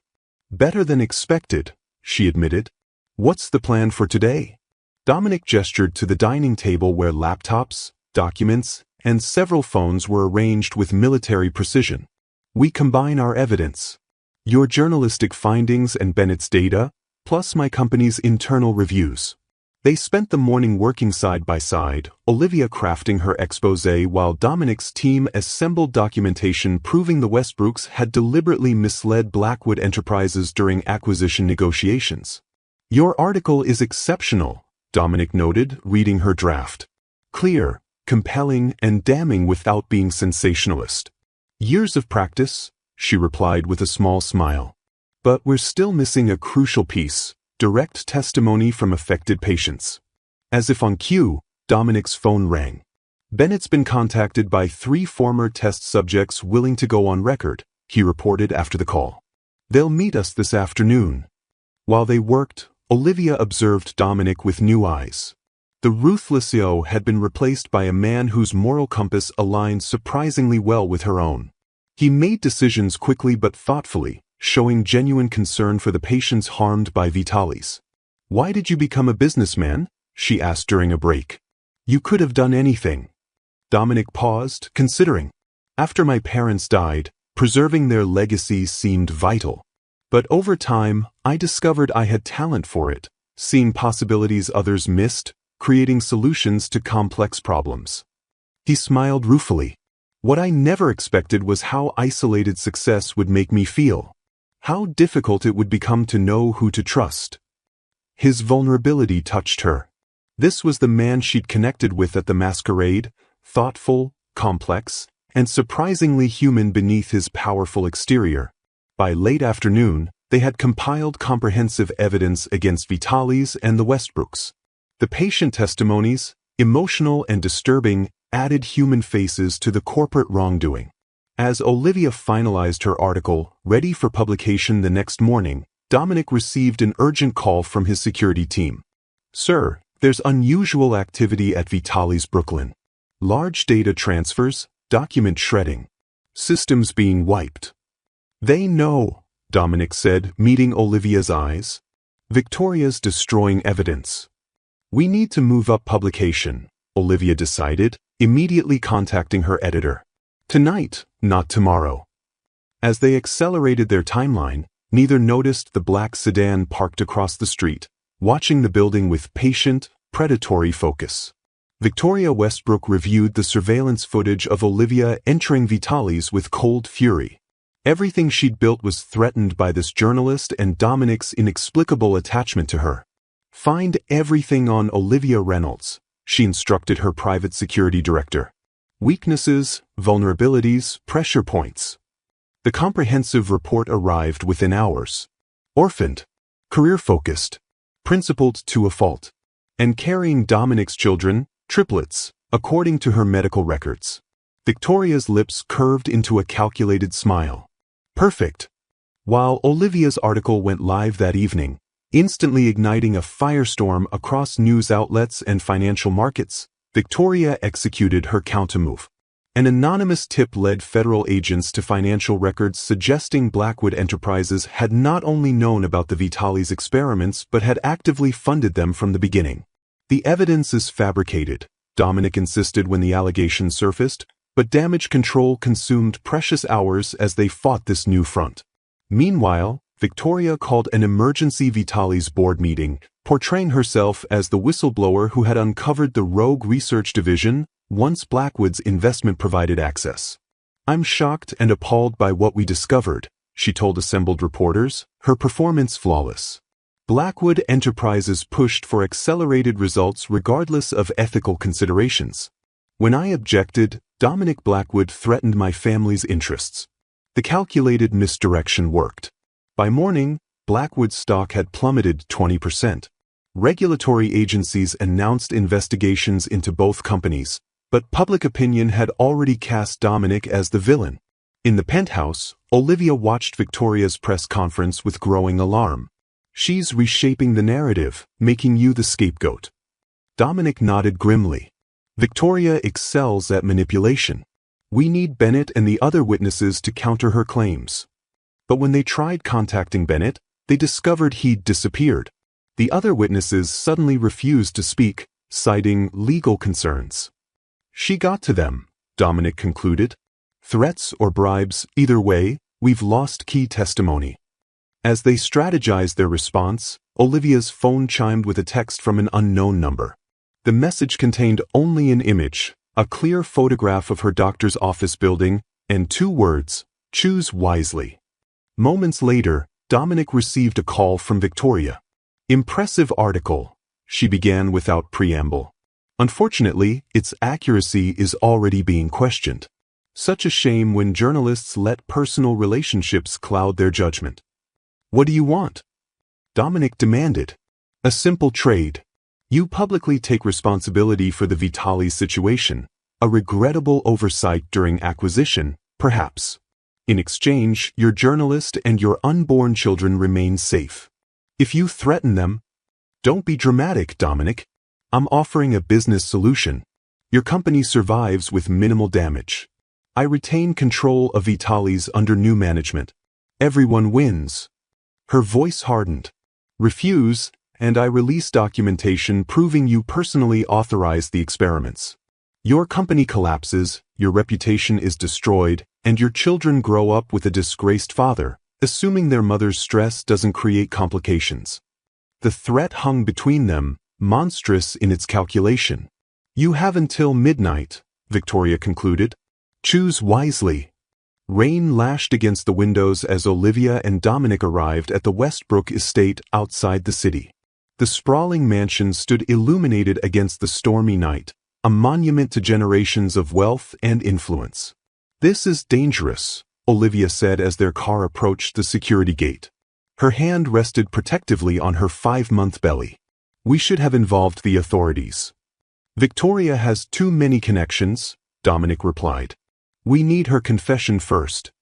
Better than expected, she admitted. What's the plan for today? Dominic gestured to the dining table where laptops, documents, and several phones were arranged with military precision. We combine our evidence. Your journalistic findings and Bennett's data, plus my company's internal reviews. They spent the morning working side by side, Olivia crafting her exposé while Dominic's team assembled documentation proving the Westbrooks had deliberately misled Blackwood Enterprises during acquisition negotiations. Your article is exceptional, Dominic noted, reading her draft. Clear, compelling, and damning without being sensationalist. Years of practice, she replied with a small smile. But we're still missing a crucial piece: direct testimony from affected patients. As if on cue, Dominic's phone rang. Bennett's been contacted by 3 former test subjects willing to go on record, he reported after the call. They'll meet us this afternoon. While they worked, Olivia observed Dominic with new eyes. The ruthless CEO had been replaced by a man whose moral compass aligned surprisingly well with her own. He made decisions quickly but thoughtfully, showing genuine concern for the patients harmed by Vitalis. "Why did you become a businessman?" she asked during a break. "You could have done anything." Dominic paused, considering. "After my parents died, preserving their legacy seemed vital. But over time, I discovered I had talent for it, seeing possibilities others missed, creating solutions to complex problems." He smiled ruefully. "What I never expected was how isolated success would make me feel. How difficult it would become to know who to trust." His vulnerability touched her. This was the man she'd connected with at the masquerade, thoughtful, complex, and surprisingly human beneath his powerful exterior. By late afternoon, they had compiled comprehensive evidence against Vitalis and the Westbrooks. The patient testimonies, emotional and disturbing, added human faces to the corporate wrongdoing. As Olivia finalized her article, ready for publication the next morning, Dominic received an urgent call from his security team. "Sir, there's unusual activity at Vitalis Brooklyn. Large data transfers, document shredding. Systems being wiped." "They know," Dominic said, meeting Olivia's eyes. "Victoria's destroying evidence." "We need to move up publication," Olivia decided, immediately contacting her editor. "Tonight, not tomorrow." As they accelerated their timeline, neither noticed the black sedan parked across the street, watching the building with patient, predatory focus. Victoria Westbrook reviewed the surveillance footage of Olivia entering Vitalis with cold fury. Everything she'd built was threatened by this journalist and Dominic's inexplicable attachment to her. "Find everything on Olivia Reynolds," she instructed her private security director. "Weaknesses, vulnerabilities, pressure points." The comprehensive report arrived within hours. Orphaned, career-focused, principled to a fault, and carrying Dominic's children, triplets, according to her medical records. Victoria's lips curved into a calculated smile. Perfect. While Olivia's article went live that evening, instantly igniting a firestorm across news outlets and financial markets, Victoria executed her countermove. An anonymous tip led federal agents to financial records suggesting Blackwood Enterprises had not only known about the Vitalis experiments but had actively funded them from the beginning. "The evidence is fabricated," Dominic insisted when the allegations surfaced, but damage control consumed precious hours as they fought this new front. Meanwhile, Victoria called an emergency Vitalis board meeting, portraying herself as the whistleblower who had uncovered the rogue research division once Blackwood's investment provided access. "I'm shocked and appalled by what we discovered," she told assembled reporters, her performance flawless. "Blackwood Enterprises pushed for accelerated results regardless of ethical considerations. When I objected, Dominic Blackwood threatened my family's interests. The calculated misdirection worked. By morning, Blackwood's stock had plummeted 20%. Regulatory agencies announced investigations into both companies, but public opinion had already cast Dominic as the villain. In the penthouse, Olivia watched Victoria's press conference with growing alarm. "She's reshaping the narrative, making you the scapegoat." Dominic nodded grimly. "Victoria excels at manipulation. We need Bennett and the other witnesses to counter her claims." But when they tried contacting Bennett, they discovered he'd disappeared. The other witnesses suddenly refused to speak, citing legal concerns. "She got to them," Dominic concluded. "Threats or bribes, either way, we've lost key testimony." As they strategized their response, Olivia's phone chimed with a text from an unknown number. The message contained only an image, a clear photograph of her doctor's office building, and 2 words, "Choose wisely." Moments later, Dominic received a call from Victoria. "Impressive article," she began without preamble. "Unfortunately, its accuracy is already being questioned. Such a shame when journalists let personal relationships cloud their judgment." What do you want? Dominic demanded. A simple trade. You publicly take responsibility for the Vitalis situation, a regrettable oversight during acquisition, perhaps. In exchange, your journalist and your unborn children remain safe. If you threaten them, don't be dramatic, Dominic. I'm offering a business solution. Your company survives with minimal damage. I retain control of Vitalis under new management. Everyone wins. Her voice hardened. Refuse, and I release documentation proving you personally authorized the experiments. Your company collapses, your reputation is destroyed, and your children grow up with a disgraced father, assuming their mother's stress doesn't create complications. The threat hung between them, monstrous in its calculation. You have until midnight, Victoria concluded. Choose wisely. Rain lashed against the windows as Olivia and Dominic arrived at the Westbrook estate outside the city. The sprawling mansion stood illuminated against the stormy night, a monument to generations of wealth and influence. This is dangerous, Olivia said as their car approached the security gate. Her hand rested protectively on her 5-month belly. We should have involved the authorities. Victoria has too many connections, Dominic replied. We need her confession first.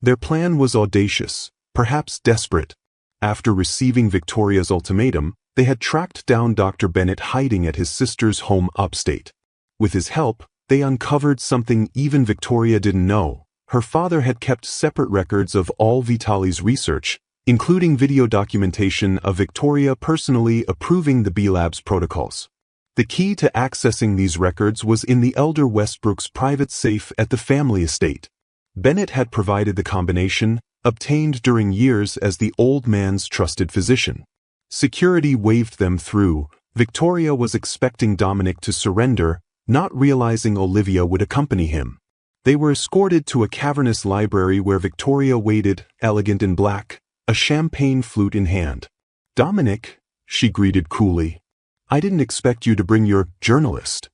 Their plan was audacious, perhaps desperate. After receiving Victoria's ultimatum, they had tracked down Dr. Bennett hiding at his sister's home upstate. With his help, they uncovered something even Victoria didn't know. Her father had kept separate records of all Vitalis' research, including video documentation of Victoria personally approving the B-Lab's protocols. The key to accessing these records was in the elder Westbrook's private safe at the family estate. Bennett had provided the combination, obtained during years as the old man's trusted physician. Security waved them through. Victoria was expecting Dominic to surrender, not realizing Olivia would accompany him. They were escorted to a cavernous library where Victoria waited, elegant in black, a champagne flute in hand. Dominic, she greeted coolly. I didn't expect you to bring your journalist.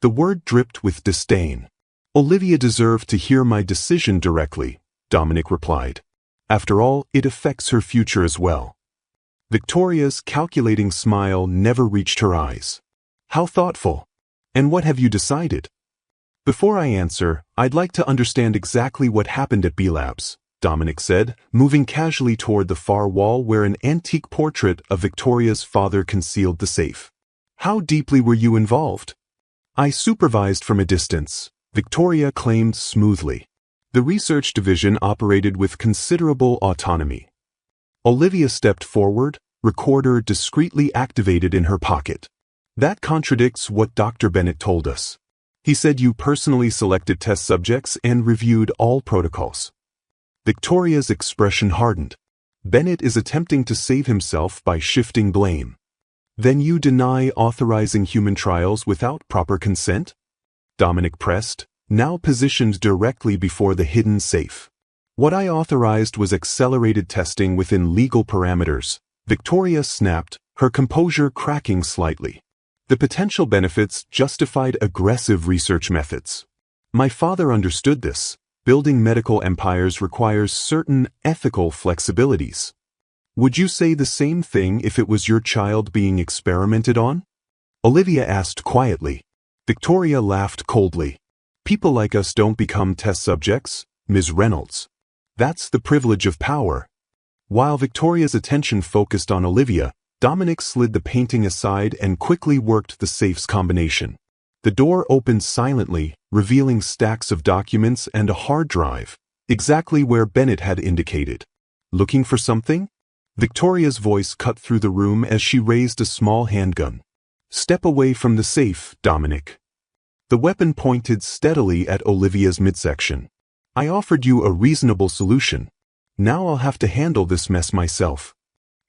The word dripped with disdain. Olivia deserved to hear my decision directly, Dominic replied. After all, it affects her future as well. Victoria's calculating smile never reached her eyes. How thoughtful. And what have you decided? Before I answer, I'd like to understand exactly what happened at B-Labs, Dominic said, moving casually toward the far wall where an antique portrait of Victoria's father concealed the safe. How deeply were you involved? I supervised from a distance, Victoria claimed smoothly. The research division operated with considerable autonomy. Olivia stepped forward, recorder discreetly activated in her pocket. That contradicts what Dr. Bennett told us. He said you personally selected test subjects and reviewed all protocols. Victoria's expression hardened. Bennett is attempting to save himself by shifting blame. Then you deny authorizing human trials without proper consent? Dominic pressed, now positioned directly before the hidden safe. What I authorized was accelerated testing within legal parameters. Victoria snapped, her composure cracking slightly. The potential benefits justified aggressive research methods. My father understood this. Building medical empires requires certain ethical flexibilities. Would you say the same thing if it was your child being experimented on? Olivia asked quietly. Victoria laughed coldly. People like us don't become test subjects, Ms. Reynolds. That's the privilege of power. While Victoria's attention focused on Olivia, Dominic slid the painting aside and quickly worked the safe's combination. The door opened silently, revealing stacks of documents and a hard drive, exactly where Bennett had indicated. Looking for something? Victoria's voice cut through the room as she raised a small handgun. Step away from the safe, Dominic. The weapon pointed steadily at Olivia's midsection. I offered you a reasonable solution. Now I'll have to handle this mess myself.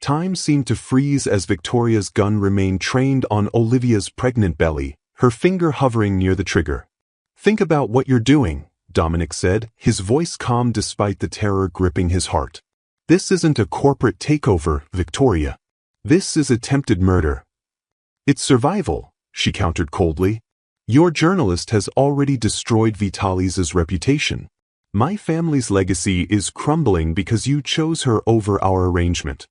Time seemed to freeze as Victoria's gun remained trained on Olivia's pregnant belly, her finger hovering near the trigger. Think about what you're doing, Dominic said, his voice calm despite the terror gripping his heart. This isn't a corporate takeover, Victoria. This is attempted murder. It's survival, she countered coldly. Your journalist has already destroyed Vitalis' reputation. My family's legacy is crumbling because you chose her over our arrangement.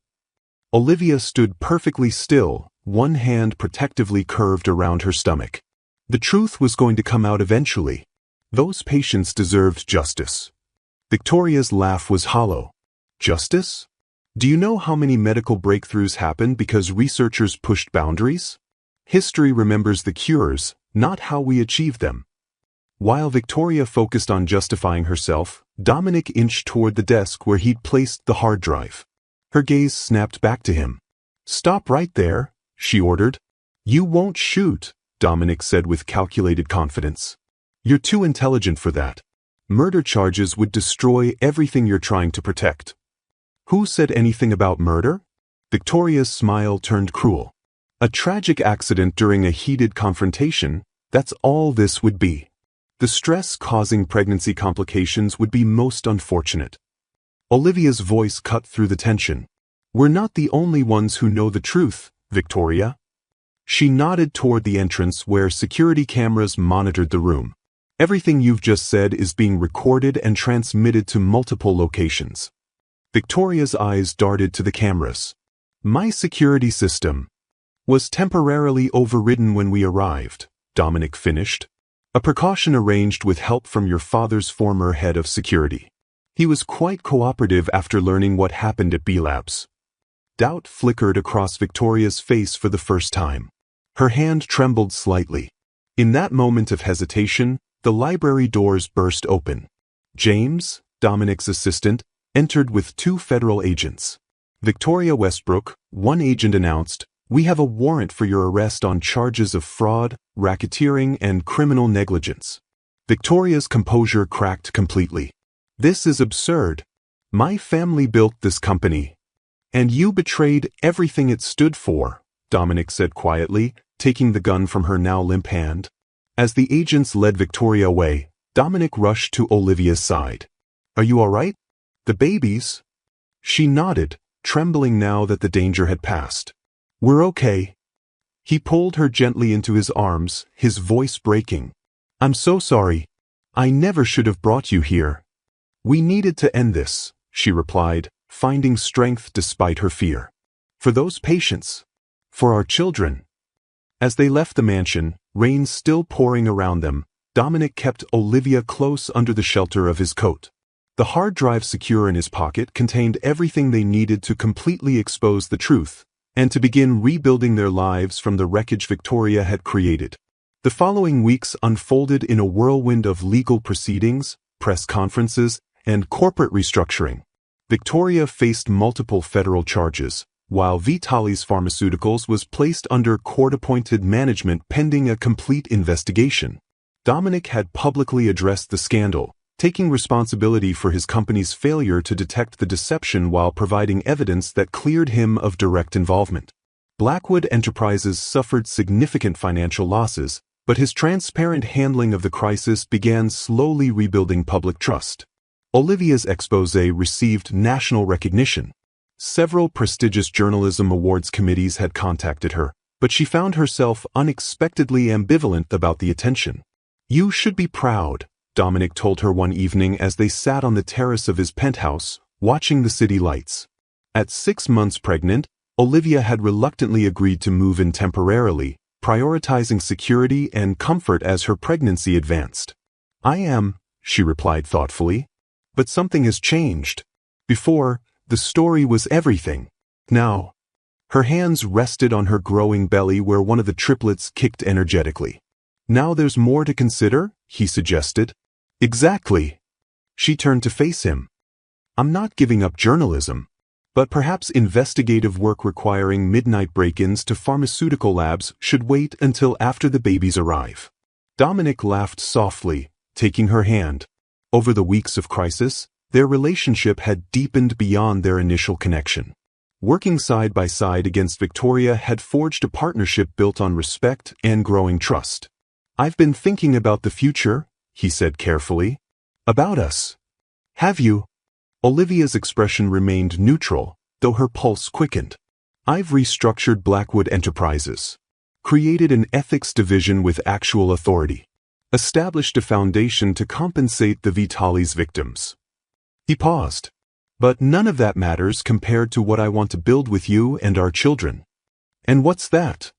Olivia stood perfectly still, one hand protectively curved around her stomach. The truth was going to come out eventually. Those patients deserved justice. Victoria's laugh was hollow. Justice? Do you know how many medical breakthroughs happened because researchers pushed boundaries? History remembers the cures, not how we achieved them. While Victoria focused on justifying herself, Dominic inched toward the desk where he'd placed the hard drive. Her gaze snapped back to him. "Stop right there," she ordered. "You won't shoot," Dominic said with calculated confidence. "You're too intelligent for that. Murder charges would destroy everything you're trying to protect." "Who said anything about murder?" Victoria's smile turned cruel. "A tragic accident during a heated confrontation, that's all this would be. The stress causing pregnancy complications would be most unfortunate." Olivia's voice cut through the tension. "We're not the only ones who know the truth, Victoria." She nodded toward the entrance where security cameras monitored the room. "Everything you've just said is being recorded and transmitted to multiple locations." Victoria's eyes darted to the cameras. "My security system was temporarily overridden when we arrived," Dominic finished. "A precaution arranged with help from your father's former head of security. He was quite cooperative after learning what happened at B-Labs." Doubt flickered across Victoria's face for the first time. Her hand trembled slightly. In that moment of hesitation, the library doors burst open. James, Dominic's assistant, entered with 2 federal agents. "Victoria Westbrook," one agent announced, "we have a warrant for your arrest on charges of fraud, racketeering, and criminal negligence." Victoria's composure cracked completely. "This is absurd. My family built this company. And you betrayed everything it stood for," Dominic said quietly, taking the gun from her now limp hand. As the agents led Victoria away, Dominic rushed to Olivia's side. "Are you all right? The babies?" She nodded, trembling now that the danger had passed. "We're okay." He pulled her gently into his arms, his voice breaking. "I'm so sorry. I never should have brought you here." "We needed to end this," she replied, finding strength despite her fear. "For those patients. For our children." As they left the mansion, rain still pouring around them, Dominic kept Olivia close under the shelter of his coat. The hard drive secure in his pocket contained everything they needed to completely expose the truth, and to begin rebuilding their lives from the wreckage Victoria had created. The following weeks unfolded in a whirlwind of legal proceedings, press conferences, and corporate restructuring. Victoria faced multiple federal charges, while Vitalis Pharmaceuticals was placed under court-appointed management pending a complete investigation. Dominic had publicly addressed the scandal, taking responsibility for his company's failure to detect the deception while providing evidence that cleared him of direct involvement. Blackwood Enterprises suffered significant financial losses, but his transparent handling of the crisis began slowly rebuilding public trust. Olivia's exposé received national recognition. Several prestigious journalism awards committees had contacted her, but she found herself unexpectedly ambivalent about the attention. "You should be proud," Dominic told her one evening as they sat on the terrace of his penthouse, watching the city lights. At 6 months pregnant, Olivia had reluctantly agreed to move in temporarily, prioritizing security and comfort as her pregnancy advanced. "I am," she replied thoughtfully. "But something has changed. Before, the story was everything. Now." Her hands rested on her growing belly where one of the triplets kicked energetically. "Now there's more to consider?" he suggested. "Exactly." She turned to face him. "I'm not giving up journalism, but perhaps investigative work requiring midnight break-ins to pharmaceutical labs should wait until after the babies arrive." Dominic laughed softly, taking her hand. Over the weeks of crisis, their relationship had deepened beyond their initial connection. Working side by side against Victoria had forged a partnership built on respect and growing trust. "I've been thinking about the future," he said carefully. "About us." "Have you?" Olivia's expression remained neutral, though her pulse quickened. "I've restructured Blackwood Enterprises. Created an ethics division with actual authority. established a foundation to compensate the Vitalis victims. He paused. But none of that matters compared to what I want to build with you and our children. And what's that?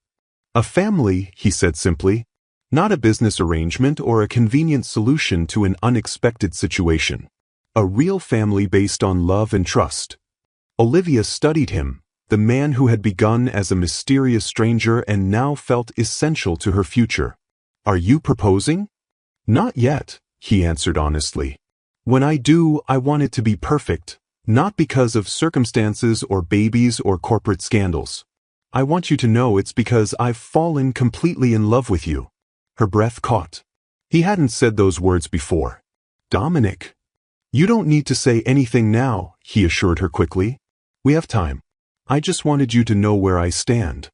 A family, he said simply. Not a business arrangement or a convenient solution to an unexpected situation. A real family based on love and trust. Olivia studied him, the man who had begun as a mysterious stranger and now felt essential to her future. Are you proposing? Not yet, he answered honestly. When I do, I want it to be perfect, not because of circumstances or babies or corporate scandals. I want you to know it's because I've fallen completely in love with you. Her breath caught. He hadn't said those words before. Dominic. You don't need to say anything now, he assured her quickly. We have time. I just wanted you to know where I stand.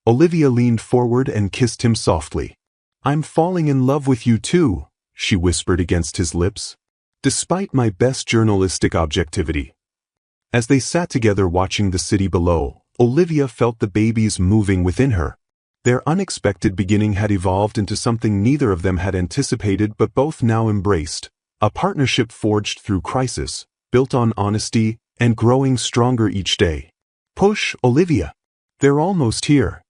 Olivia leaned forward and kissed him softly. I'm falling in love with you too, she whispered against his lips, despite my best journalistic objectivity. As they sat together watching the city below, Olivia felt the babies moving within her. Their unexpected beginning had evolved into something neither of them had anticipated but both now embraced, a partnership forged through crisis, built on honesty, and growing stronger each day. Push, Olivia. They're almost here.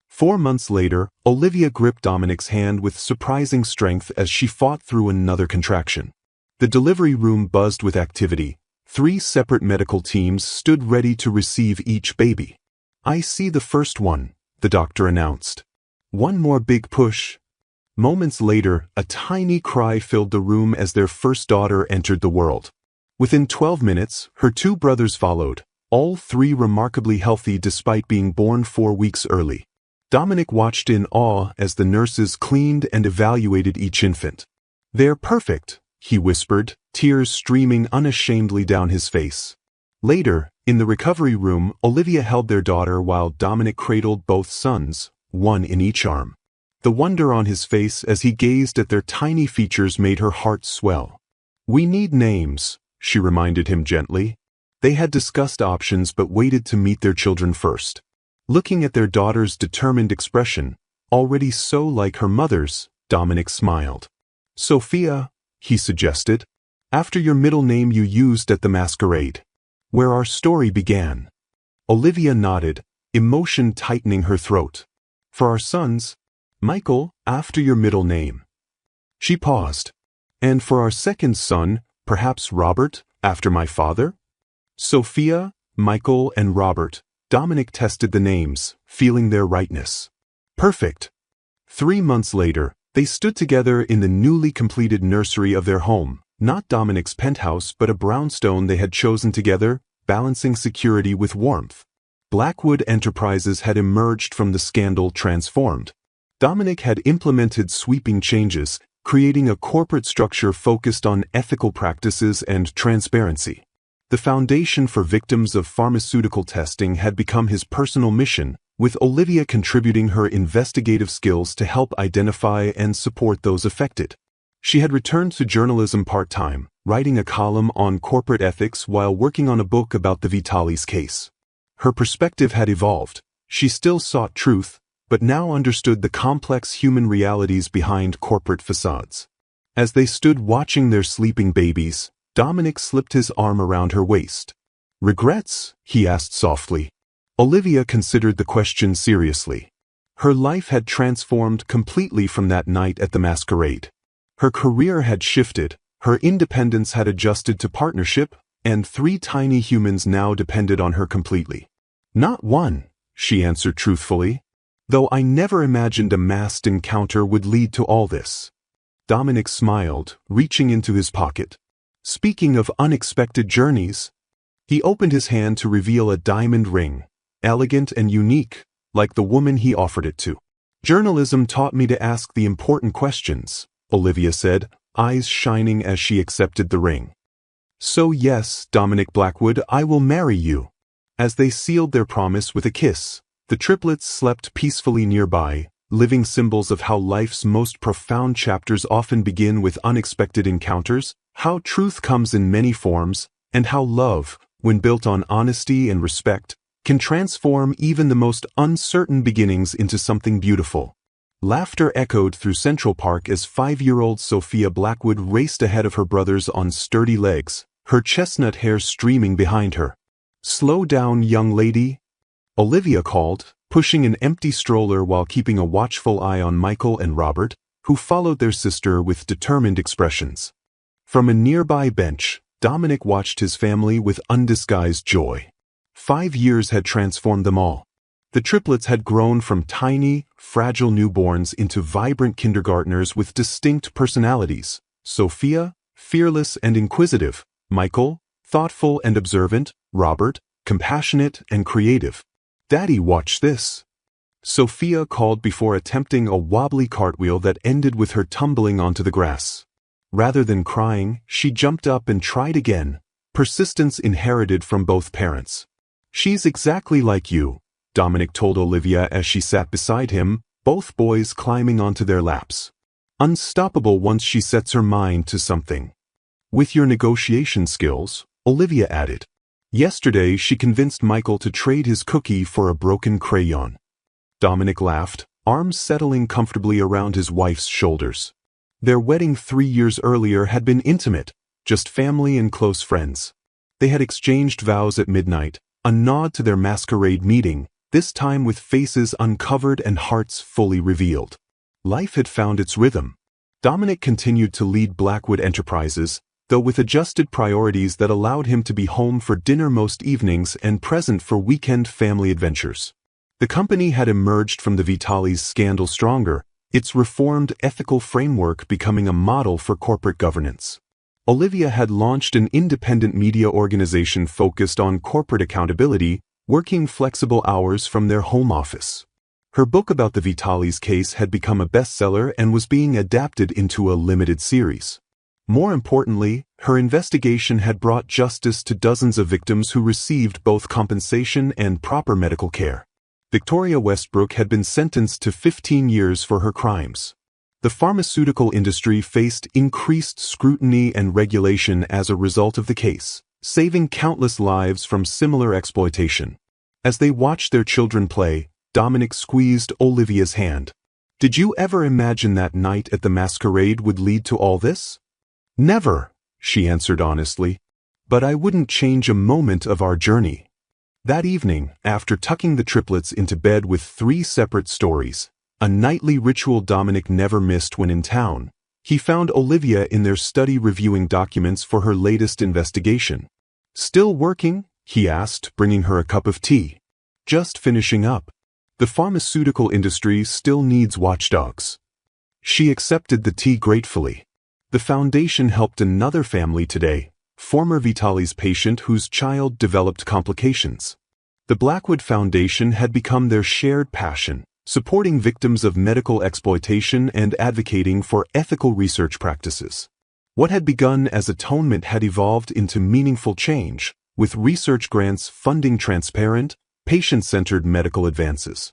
4 months later, Olivia gripped Dominic's hand with surprising strength as she fought through another contraction. The delivery room buzzed with activity. 3 separate medical teams stood ready to receive each baby. I see the first one, the doctor announced. One more big push. Moments later, a tiny cry filled the room as their first daughter entered the world. Within 12 minutes, her 2 brothers followed, all 3 remarkably healthy despite being born 4 weeks early. Dominic watched in awe as the nurses cleaned and evaluated each infant. They're perfect, he whispered, tears streaming unashamedly down his face. Later, in the recovery room, Olivia held their daughter while Dominic cradled both sons, one in each arm. The wonder on his face as he gazed at their tiny features made her heart swell. We need names, she reminded him gently. They had discussed options but waited to meet their children first. Looking at their daughter's determined expression, already so like her mother's, Dominic smiled. Sophia, he suggested, after your middle name you used at the masquerade, where our story began. Olivia nodded, emotion tightening her throat. For our sons, Michael, after your middle name. She paused. And for our second son, perhaps Robert, after my father? Sophia, Michael, and Robert. Dominic tested the names, feeling their rightness. Perfect. 3 months later, they stood together in the newly completed nursery of their home, not Dominic's penthouse but a brownstone they had chosen together, balancing security with warmth. Blackwood Enterprises had emerged from the scandal transformed. Dominic had implemented sweeping changes, creating a corporate structure focused on ethical practices and transparency. The foundation for victims of pharmaceutical testing had become his personal mission, with Olivia contributing her investigative skills to help identify and support those affected. She had returned to journalism part-time, writing a column on corporate ethics while working on a book about the Vitalis case. Her perspective had evolved. She still sought truth, but now understood the complex human realities behind corporate facades. As they stood watching their sleeping babies, Dominic slipped his arm around her waist. Regrets? He asked softly. Olivia considered the question seriously. Her life had transformed completely from that night at the masquerade. Her career had shifted, her independence had adjusted to partnership, and 3 tiny humans now depended on her completely. Not one, she answered truthfully. Though I never imagined a masked encounter would lead to all this. Dominic smiled, reaching into his pocket. Speaking of unexpected journeys, he opened his hand to reveal a diamond ring, elegant and unique, like the woman he offered it to. Journalism taught me to ask the important questions, Olivia said, eyes shining as she accepted the ring. So yes, Dominic Blackwood, I will marry you. As they sealed their promise with a kiss, the triplets slept peacefully nearby, living symbols of how life's most profound chapters often begin with unexpected encounters, how truth comes in many forms, and how love, when built on honesty and respect, can transform even the most uncertain beginnings into something beautiful. Laughter echoed through Central Park as 5-year-old Sophia Blackwood raced ahead of her brothers on sturdy legs, her chestnut hair streaming behind her. "Slow down, young lady," Olivia called, pushing an empty stroller while keeping a watchful eye on Michael and Robert, who followed their sister with determined expressions. From a nearby bench, Dominic watched his family with undisguised joy. 5 years had transformed them all. The triplets had grown from tiny, fragile newborns into vibrant kindergartners with distinct personalities. Sophia, fearless and inquisitive; Michael, thoughtful and observant; Robert, compassionate and creative. "Daddy, watch this," Sophia called before attempting a wobbly cartwheel that ended with her tumbling onto the grass. Rather than crying, she jumped up and tried again, persistence inherited from both parents. "She's exactly like you," Dominic told Olivia as she sat beside him, both boys climbing onto their laps. "Unstoppable once she sets her mind to something." "With your negotiation skills," Olivia added. Yesterday she convinced Michael to trade his cookie for a broken crayon. Dominic laughed, arms settling comfortably around his wife's shoulders. Their wedding 3 years earlier had been intimate, just family and close friends. They had exchanged vows at midnight, a nod to their masquerade meeting, this time with faces uncovered and hearts fully revealed. Life had found its rhythm. Dominic continued to lead Blackwood Enterprises, though with adjusted priorities that allowed him to be home for dinner most evenings and present for weekend family adventures. The company had emerged from the Vitalis scandal stronger, its reformed ethical framework becoming a model for corporate governance. Olivia had launched an independent media organization focused on corporate accountability, working flexible hours from their home office. Her book about the Vitalis case had become a bestseller and was being adapted into a limited series. More importantly, her investigation had brought justice to dozens of victims who received both compensation and proper medical care. Victoria Westbrook had been sentenced to 15 years for her crimes. The pharmaceutical industry faced increased scrutiny and regulation as a result of the case, saving countless lives from similar exploitation. As they watched their children play, Dominic squeezed Olivia's hand. "Did you ever imagine that night at the masquerade would lead to all this?" "Never," she answered honestly. "But I wouldn't change a moment of our journey." That evening, after tucking the triplets into bed with 3 separate stories, a nightly ritual Dominic never missed when in town, he found Olivia in their study reviewing documents for her latest investigation. "Still working?" he asked, bringing her a cup of tea. "Just finishing up. The pharmaceutical industry still needs watchdogs." She accepted the tea gratefully. The foundation helped another family today, former Vitalis patient whose child developed complications. The Blackwood Foundation had become their shared passion, supporting victims of medical exploitation and advocating for ethical research practices. What had begun as atonement had evolved into meaningful change, with research grants funding transparent, patient-centered medical advances.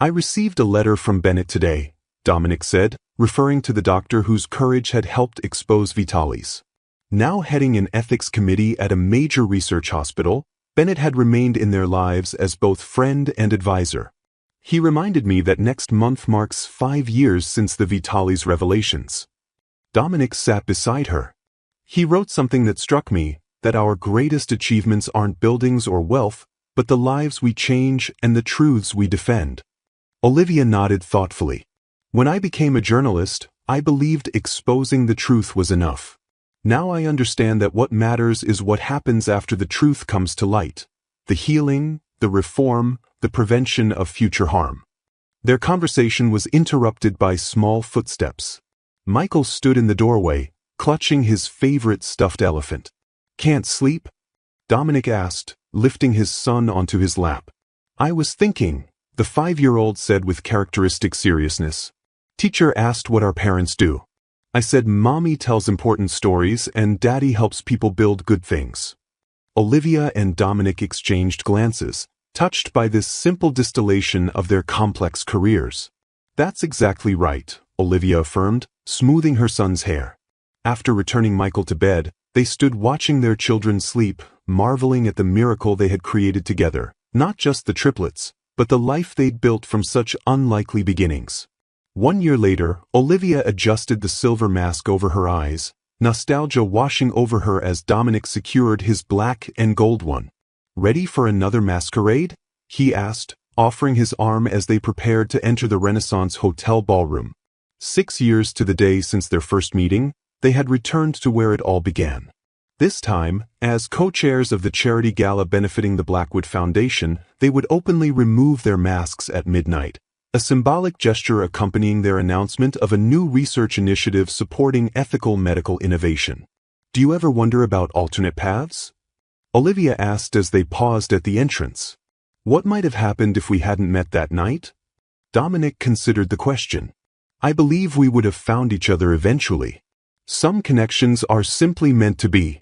"I received a letter from Bennett today," Dominic said, referring to the doctor whose courage had helped expose Vitalis. Now heading an ethics committee at a major research hospital, Bennett had remained in their lives as both friend and advisor. "He reminded me that next month marks 5 years since the Vitalis revelations." Dominic sat beside her. "He wrote something that struck me, that our greatest achievements aren't buildings or wealth, but the lives we change and the truths we defend." Olivia nodded thoughtfully. "When I became a journalist, I believed exposing the truth was enough. Now I understand that what matters is what happens after the truth comes to light. The healing, the reform, the prevention of future harm." Their conversation was interrupted by small footsteps. Michael stood in the doorway, clutching his favorite stuffed elephant. "Can't sleep?" Dominic asked, lifting his son onto his lap. "I was thinking," the 5-year-old said with characteristic seriousness. "Teacher asked what our parents do. I said Mommy tells important stories and Daddy helps people build good things." Olivia and Dominic exchanged glances, touched by this simple distillation of their complex careers. "That's exactly right," Olivia affirmed, smoothing her son's hair. After returning Michael to bed, they stood watching their children sleep, marveling at the miracle they had created together, not just the triplets, but the life they'd built from such unlikely beginnings. 1 year later, Olivia adjusted the silver mask over her eyes, nostalgia washing over her as Dominic secured his black and gold one. "Ready for another masquerade?" he asked, offering his arm as they prepared to enter the Renaissance Hotel ballroom. 6 years to the day since their first meeting, they had returned to where it all began. This time, as co-chairs of the charity gala benefiting the Blackwood Foundation, they would openly remove their masks at midnight, a symbolic gesture accompanying their announcement of a new research initiative supporting ethical medical innovation. "Do you ever wonder about alternate paths?" Olivia asked as they paused at the entrance. "What might have happened if we hadn't met that night?" Dominic considered the question. "I believe we would have found each other eventually. Some connections are simply meant to be."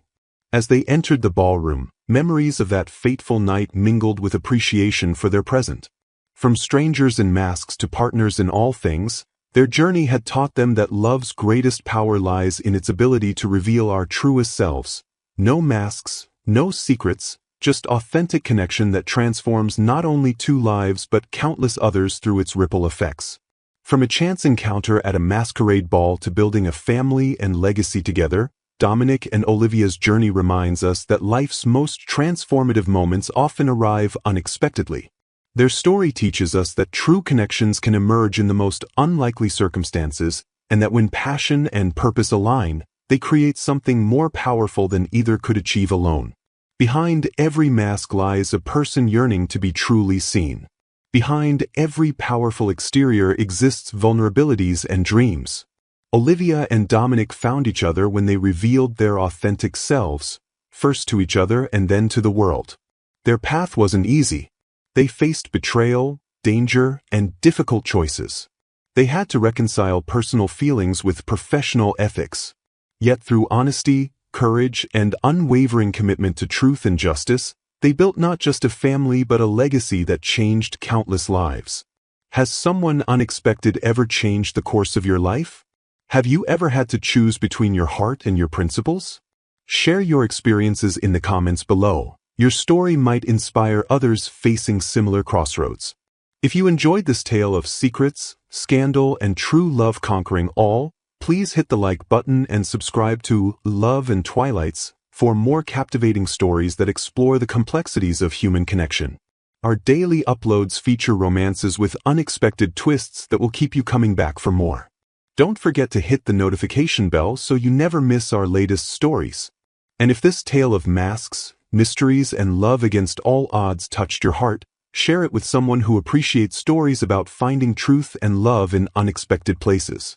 As they entered the ballroom, memories of that fateful night mingled with appreciation for their present. From strangers in masks to partners in all things, their journey had taught them that love's greatest power lies in its ability to reveal our truest selves. No masks, no secrets, just authentic connection that transforms not only 2 lives but countless others through its ripple effects. From a chance encounter at a masquerade ball to building a family and legacy together, Dominic and Olivia's journey reminds us that life's most transformative moments often arrive unexpectedly. Their story teaches us that true connections can emerge in the most unlikely circumstances, and that when passion and purpose align, they create something more powerful than either could achieve alone. Behind every mask lies a person yearning to be truly seen. Behind every powerful exterior exists vulnerabilities and dreams. Olivia and Dominic found each other when they revealed their authentic selves, first to each other and then to the world. Their path wasn't easy. They faced betrayal, danger, and difficult choices. They had to reconcile personal feelings with professional ethics. Yet through honesty, courage, and unwavering commitment to truth and justice, they built not just a family but a legacy that changed countless lives. Has someone unexpected ever changed the course of your life? Have you ever had to choose between your heart and your principles? Share your experiences in the comments below. Your story might inspire others facing similar crossroads. If you enjoyed this tale of secrets, scandal, and true love conquering all, please hit the like button and subscribe to Love and Twilights for more captivating stories that explore the complexities of human connection. Our daily uploads feature romances with unexpected twists that will keep you coming back for more. Don't forget to hit the notification bell so you never miss our latest stories. And if this tale of masks, mysteries, and love against all odds touched your heart, share it with someone who appreciates stories about finding truth and love in unexpected places.